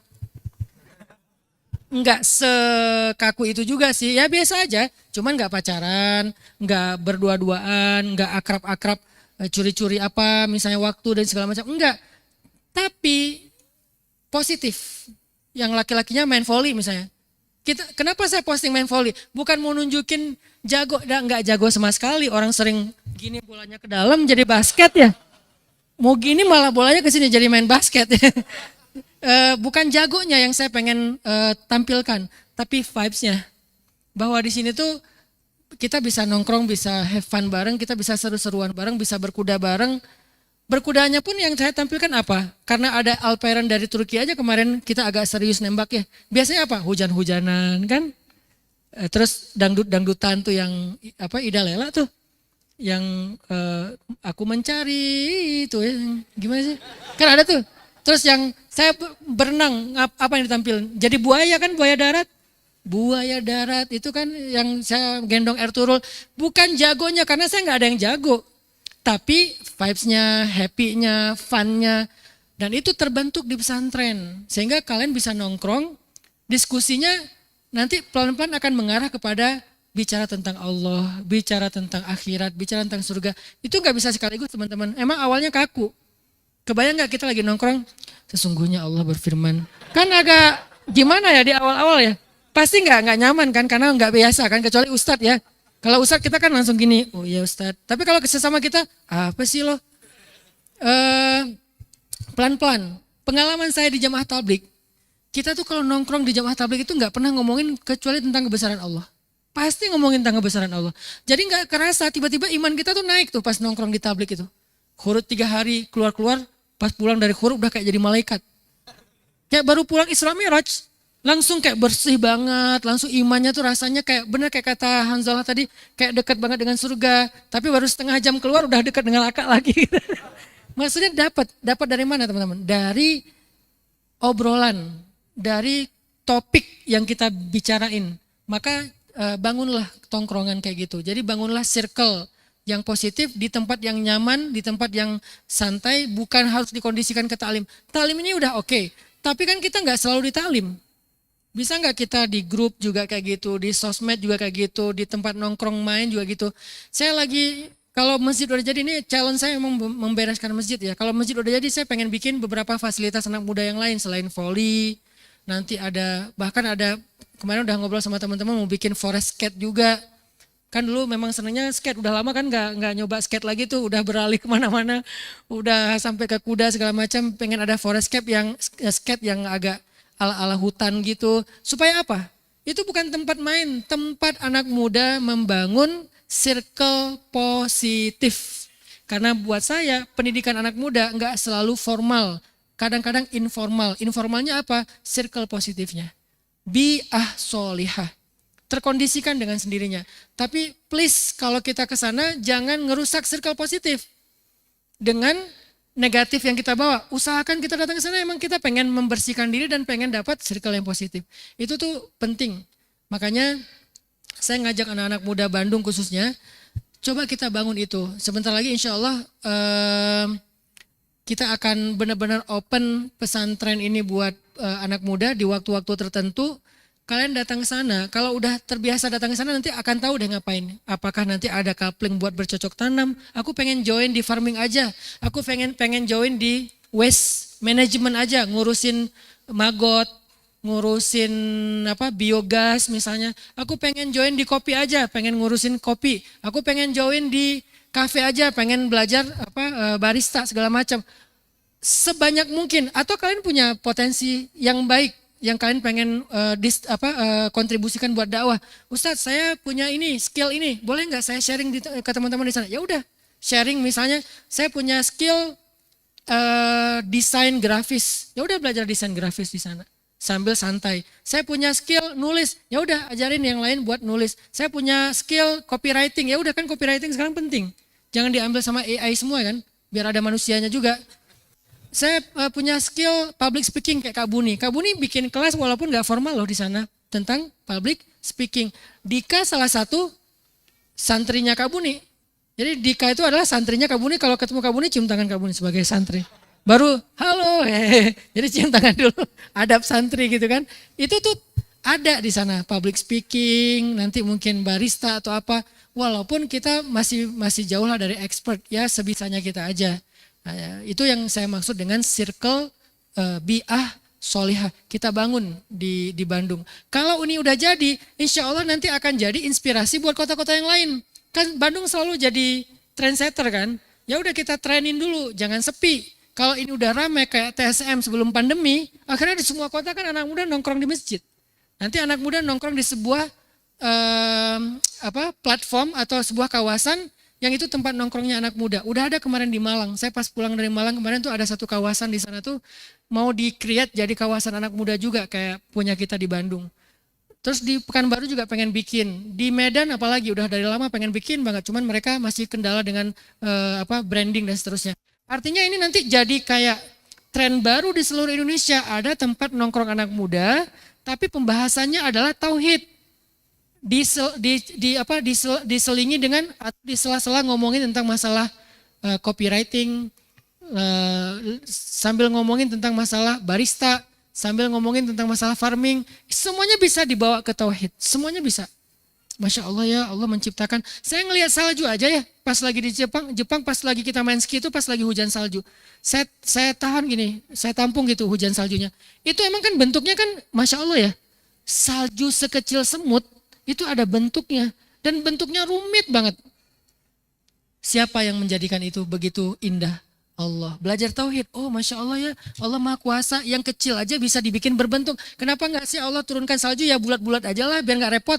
nggak sekaku itu juga sih. Ya biasa aja, cuman nggak pacaran, nggak berdua-duaan, nggak akrab-akrab, curi-curi apa, misalnya waktu dan segala macam. Enggak, tapi positif. Yang laki-lakinya main volley misalnya. Kenapa saya posting main volley? Bukan mau nunjukin jago, enggak jago sama sekali. Orang sering gini bolanya ke dalam jadi basket ya. Mau gini malah bolanya ke sini jadi main basket. Bukan jagonya yang saya pengen tampilkan, tapi vibes-nya. Bahwa di sini tuh kita bisa nongkrong, bisa have fun bareng, kita bisa seru-seruan bareng, bisa berkuda bareng. Berkudanya pun yang saya tampilkan apa? Karena ada Alperen dari Turki aja kemarin kita agak serius nembak ya. Biasanya apa? Hujan-hujanan kan? Terus dangdut-dangdutan tuh yang apa? Ida Lela tuh. Yang aku mencari itu ya. Gimana sih? Kan ada tuh. Terus yang saya berenang, apa yang ditampilkan? Jadi buaya kan, buaya darat. Buaya darat itu kan yang saya gendong Ertugrul. Bukan jagonya karena saya nggak ada yang jago. Tapi vibes-nya, happy-nya, fun-nya. Dan itu terbentuk di pesantren. Sehingga kalian bisa nongkrong, diskusinya nanti pelan-pelan akan mengarah kepada bicara tentang Allah, bicara tentang akhirat, bicara tentang surga. Itu gak bisa sekaligus teman-teman. Emang awalnya kaku. Kebayang gak kita lagi nongkrong, sesungguhnya Allah berfirman. Kan agak gimana ya di awal-awal ya. Pasti gak nyaman kan, karena gak biasa kan, kecuali ustadz ya. Kalau ustadz kita kan langsung gini, oh iya ustadz. Tapi kalau sesama kita, apa sih lo? Pelan-pelan. Pengalaman saya di jamaah tablik, Kita tuh kalau nongkrong di jamaah tabligh itu nggak pernah ngomongin kecuali tentang kebesaran Allah. Pasti ngomongin tentang kebesaran Allah. Jadi nggak kerasa tiba-tiba iman kita tuh naik tuh pas nongkrong di tabligh itu. Khurut 3 hari keluar-keluar, pas pulang dari khurut udah kayak jadi malaikat. Kayak baru pulang Isra Mi'raj, langsung kayak bersih banget, langsung imannya tuh rasanya kayak bener kayak kata Hanzalah tadi, kayak dekat banget dengan surga. Tapi baru setengah jam keluar udah dekat dengan akak lagi. Maksudnya dapat dari mana teman-teman? Dari obrolan, dari topik yang kita bicarain. Maka bangunlah tongkrongan kayak gitu. Jadi bangunlah circle yang positif di tempat yang nyaman, di tempat yang santai, bukan harus dikondisikan ke taklim. Taklim ini udah oke, tapi kan kita nggak selalu di taklim. Bisa nggak kita di grup juga kayak gitu, di sosmed juga kayak gitu, di tempat nongkrong main juga gitu. Saya lagi, kalau masjid udah jadi, ini challenge saya memang membereskan masjid ya. Kalau masjid udah jadi, saya pengen bikin beberapa fasilitas anak muda yang lain selain volley. Nanti ada, bahkan ada, kemarin udah ngobrol sama teman-teman mau bikin forest skate juga. Kan dulu memang senangnya skate, udah lama kan nggak nyoba skate lagi tuh, udah beralih kemana-mana, udah sampai ke kuda segala macam, pengen ada forest skate yang agak ala-ala hutan gitu. Supaya apa? Itu bukan tempat main, tempat anak muda membangun circle positif. Karena buat saya pendidikan anak muda nggak selalu formal, kadang-kadang informal. Informalnya apa? Circle positifnya. Bi'ah solihah. Terkondisikan dengan sendirinya. Tapi please kalau kita ke sana jangan ngerusak circle positif dengan negatif yang kita bawa. Usahakan kita datang ke sana emang kita pengen membersihkan diri dan pengen dapat circle yang positif. Itu tuh penting. Makanya saya ngajak anak-anak muda Bandung khususnya, coba kita bangun itu. Sebentar lagi insya Allah kita akan benar-benar open pesantren ini buat anak muda di waktu-waktu tertentu. Kalian datang ke sana, kalau udah terbiasa datang ke sana nanti akan tahu deh ngapain. Apakah nanti ada coupling buat bercocok tanam? Aku pengen join di farming aja. Aku pengen join di waste management aja, ngurusin maggot, ngurusin biogas misalnya. Aku pengen join di kopi aja, pengen ngurusin kopi. Aku pengen join di kafe aja, pengen belajar barista segala macam. Sebanyak mungkin. Atau kalian punya potensi yang baik yang kalian pengen kontribusikan buat dakwah. Ustadz, saya punya ini, skill ini, boleh nggak saya sharing ke teman-teman di sana? Ya udah, sharing misalnya, saya punya skill desain grafis. Ya udah belajar desain grafis di sana sambil santai. Saya punya skill nulis. Ya udah ajarin yang lain buat nulis. Saya punya skill copywriting. Ya udah kan copywriting sekarang penting. Jangan diambil sama AI semua kan, biar ada manusianya juga. Saya punya skill public speaking kayak Kak Buni. Kak Buni bikin kelas walaupun gak formal loh di sana tentang public speaking. Dika salah satu santrinya Kak Buni. Jadi Dika itu adalah santrinya Kak Buni. Kalau ketemu Kak Buni cium tangan Kak Buni sebagai santri. Baru halo, jadi cium tangan dulu. Adab santri gitu kan. Itu tuh ada di sana public speaking, nanti mungkin barista atau apa. Walaupun kita masih jauh lah dari expert ya, sebisanya kita aja. Nah, itu yang saya maksud dengan circle bi'ah solihah. Kita bangun di Bandung. Kalau ini udah jadi, insya Allah nanti akan jadi inspirasi buat kota-kota yang lain. Kan Bandung selalu jadi trendsetter kan. Ya udah kita trenin dulu, jangan sepi. Kalau ini udah ramai kayak TSM sebelum pandemi, akhirnya di semua kota kan anak muda nongkrong di masjid. Nanti anak muda nongkrong di sebuah platform atau sebuah kawasan yang itu tempat nongkrongnya anak muda. Udah ada kemarin di Malang. Saya pas pulang dari Malang kemarin tuh ada satu kawasan di sana tuh mau di-create jadi kawasan anak muda juga kayak punya kita di Bandung. Terus di Pekanbaru juga pengen bikin. Di Medan apalagi udah dari lama pengen bikin banget. Cuman mereka masih kendala dengan branding dan seterusnya. Artinya ini nanti jadi kayak tren baru di seluruh Indonesia. Ada tempat nongkrong anak muda tapi pembahasannya adalah tauhid. Diselingi dengan di sela-sela ngomongin tentang masalah copywriting, sambil ngomongin tentang masalah barista, sambil ngomongin tentang masalah farming, semuanya bisa dibawa ke tauhid, semuanya bisa. Masya Allah ya, Allah menciptakan. Saya ngelihat salju aja ya, pas lagi di Jepang pas lagi kita main ski itu pas lagi hujan salju. Saya tahan gini, saya tampung gitu hujan saljunya. Itu emang kan bentuknya kan Masya Allah ya, salju sekecil semut. Itu ada bentuknya dan bentuknya rumit banget. Siapa yang menjadikan itu begitu indah? Allah. Belajar tauhid. Oh Masya Allah ya. Allah Maha Kuasa. Yang kecil aja bisa dibikin berbentuk. Kenapa nggak sih Allah turunkan salju ya bulat-bulat aja lah biar nggak repot.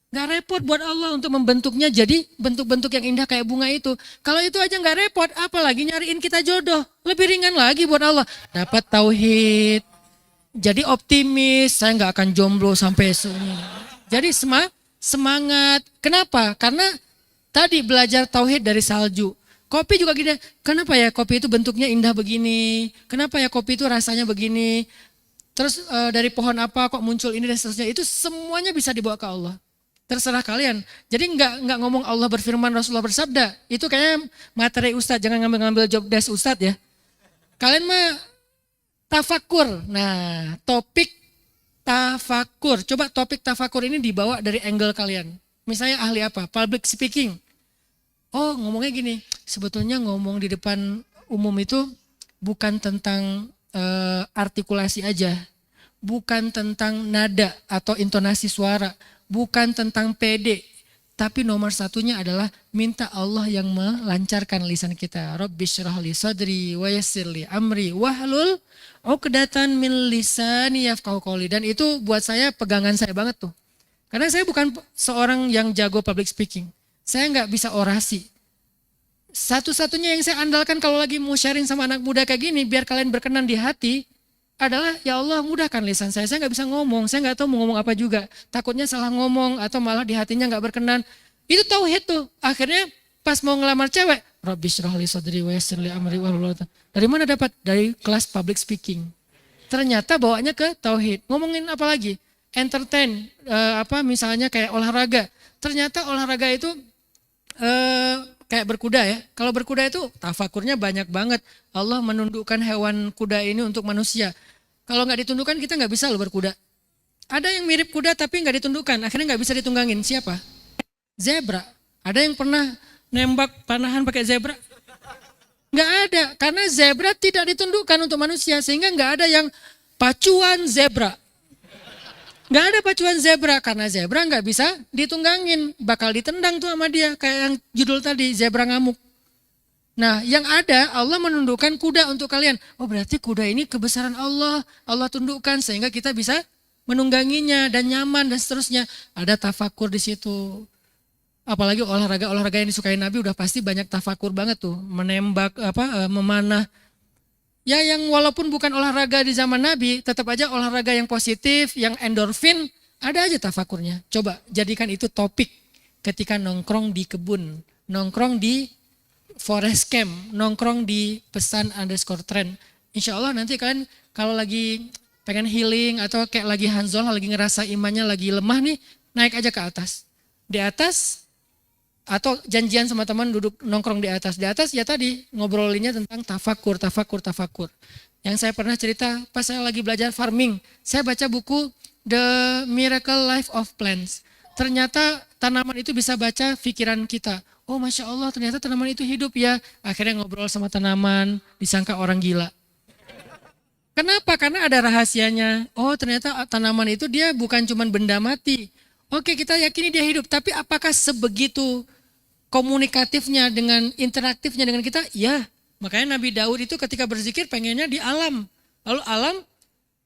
Nggak repot buat Allah untuk membentuknya jadi bentuk-bentuk yang indah kayak bunga itu. Kalau itu aja nggak repot, apalagi nyariin kita jodoh. Lebih ringan lagi buat Allah. Dapat tauhid. Jadi optimis, saya nggak akan jomblo sampai sini. Jadi semangat. Kenapa? Karena tadi belajar tauhid dari salju. Kopi juga gini, kenapa ya kopi itu bentuknya indah begini? Kenapa ya kopi itu rasanya begini? Terus dari pohon apa kok muncul ini dan seterusnya. Itu semuanya bisa dibawa ke Allah. Terserah kalian. Jadi nggak ngomong Allah berfirman, Rasulullah bersabda. Itu kayaknya materi Ustadz, jangan ngambil job desk Ustadz ya. Kalian mah tafakur. Nah, topik tafakur. Coba topik tafakur ini dibawa dari angle kalian. Misalnya ahli apa? Public speaking. Oh, ngomongnya gini. Sebetulnya ngomong di depan umum itu bukan tentang artikulasi aja. Bukan tentang nada atau intonasi suara. Bukan tentang PD, tapi nomor satunya adalah minta Allah yang melancarkan lisan kita. Rabbi syrah li sadri wa yassir li amri wahlul 'uqdatan min lisani yafqahu qouli. Dan itu buat saya pegangan saya banget tuh. Karena saya bukan seorang yang jago public speaking. Saya nggak bisa orasi. Satu-satunya yang saya andalkan kalau lagi mau sharing sama anak muda kayak gini, biar kalian berkenan di hati, adalah ya Allah mudahkan lisan saya nggak bisa ngomong, saya nggak tahu mau ngomong apa juga, takutnya salah ngomong atau malah di hatinya nggak berkenan. Itu tauhid tuh. Akhirnya pas mau ngelamar cewek, Rabbi syrah li sadri wa yassir li amri wahlul 'uqdatam. Dari mana dapat? Dari kelas public speaking. Ternyata bawanya ke tauhid. Ngomongin apa lagi? Entertain, misalnya kayak olahraga. Ternyata olahraga itu kayak berkuda ya. Kalau berkuda itu tafakurnya banyak banget. Allah menundukkan hewan kuda ini untuk manusia. Kalau nggak ditundukkan kita nggak bisa loh berkuda. Ada yang mirip kuda tapi nggak ditundukkan, akhirnya nggak bisa ditunggangin. Siapa? Zebra. Ada yang pernah nembak panahan pakai zebra? Nggak ada, karena zebra tidak ditundukkan untuk manusia sehingga nggak ada yang pacuan zebra. Nggak ada pacuan zebra karena zebra nggak bisa ditunggangin, bakal ditendang tuh sama dia kayak yang judul tadi zebra ngamuk. Nah yang ada Allah menundukkan kuda untuk kalian. Oh berarti kuda ini kebesaran Allah, Allah tundukkan sehingga kita bisa menungganginya dan nyaman dan seterusnya. Ada tafakur di situ. Apalagi olahraga yang disukai Nabi udah pasti banyak tafakur banget tuh, menembak memanah. Ya yang walaupun bukan olahraga di zaman Nabi, tetap aja olahraga yang positif, yang endorfin, ada aja tafakurnya. Coba jadikan itu topik ketika nongkrong di kebun, nongkrong di forest camp, nongkrong di pesan_trend. Insya Allah nanti kalian kalau lagi pengen healing atau kayak lagi hanzolah, lagi ngerasa imannya lagi lemah nih, naik aja ke atas. Di atas atau janjian sama teman duduk nongkrong di atas. Di atas ya tadi ngobrolinnya tentang tafakur. Yang saya pernah cerita pas saya lagi belajar farming, saya baca buku The Miracle Life of Plants. Ternyata tanaman itu bisa baca pikiran kita. Oh Masya Allah ternyata tanaman itu hidup ya. Akhirnya ngobrol sama tanaman, disangka orang gila. Kenapa? Karena ada rahasianya. Oh ternyata tanaman itu dia bukan cuma benda mati. Oke kita yakini dia hidup, tapi apakah sebegitu komunikatifnya dengan interaktifnya dengan kita? Ya, makanya Nabi Daud itu ketika berzikir pengennya di alam. Lalu alam,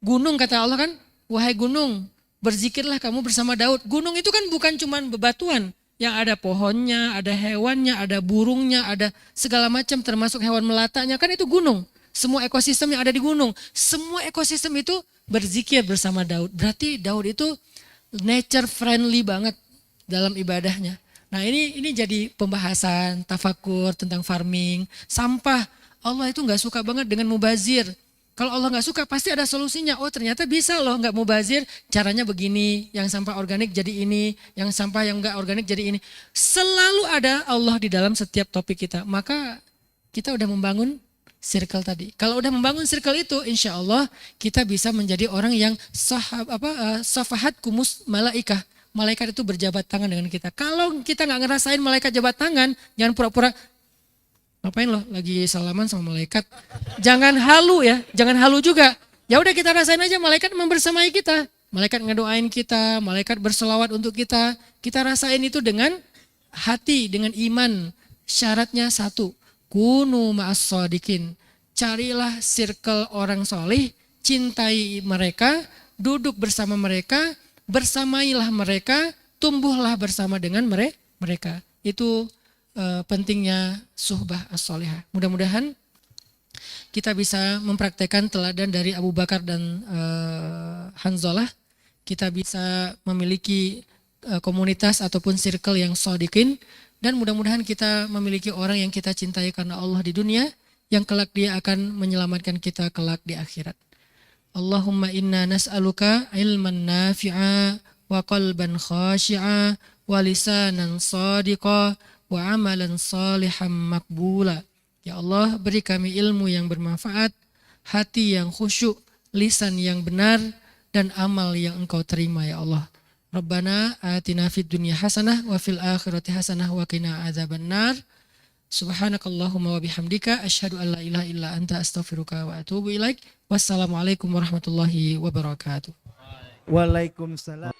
gunung kata Allah kan, wahai gunung berzikirlah kamu bersama Daud. Gunung itu kan bukan cuma bebatuan, yang ada pohonnya, ada hewannya, ada burungnya, ada segala macam termasuk hewan melatanya, kan itu gunung. Semua ekosistem yang ada di gunung, semua ekosistem itu berzikir bersama Daud. Berarti Daud itu nature friendly banget dalam ibadahnya. Nah ini jadi pembahasan tafakur tentang farming, sampah. Allah itu nggak suka banget dengan mubazir. Kalau Allah nggak suka pasti ada solusinya. Oh ternyata bisa loh nggak mubazir, caranya begini. Yang sampah organik jadi ini, yang sampah yang nggak organik jadi ini. Selalu ada Allah di dalam setiap topik kita. Maka kita udah membangun circle tadi. Kalau udah membangun circle itu, insya Allah kita bisa menjadi orang yang safahat kumus malaikah. Malaikat itu berjabat tangan dengan kita. Kalau kita nggak ngerasain malaikat jabat tangan, jangan pura-pura ngapain loh lagi salaman sama malaikat. Jangan halu ya, jangan halu juga. Ya udah kita rasain aja malaikat membersamai kita. Malaikat ngedoain kita, malaikat berselawat untuk kita. Kita rasain itu dengan hati, dengan iman. Syaratnya satu, kunu ma'as shodiqin. Carilah circle orang solih, cintai mereka, duduk bersama mereka, bersamailah mereka, tumbuhlah bersama dengan mereka. Itu pentingnya suhbah as-solihah. Mudah-mudahan kita bisa mempraktekkan teladan dari Abu Bakar dan Hanzalah. Kita bisa memiliki komunitas ataupun circle yang shodiqin, dan mudah-mudahan kita memiliki orang yang kita cintai karena Allah di dunia, yang kelak dia akan menyelamatkan kita kelak di akhirat. Allahumma inna nas'aluka ilman nafi'a wa qalban khashi'a wa lisanan shadiqa wa amalan salihan makbula. Ya Allah, beri kami ilmu yang bermanfaat, hati yang khusyuk, lisan yang benar, dan amal yang Engkau terima ya Allah. Rabbana atina fid dunya hasanah wa fil akhirati hasanah wa qina adzabannar. Subhanakallahumma wa bihamdika asyhadu an la ilaha illa anta astaghfiruka wa atubu ilaik. Wassalamualaikum warahmatullahi wabarakatuh. Waalaikumsalam.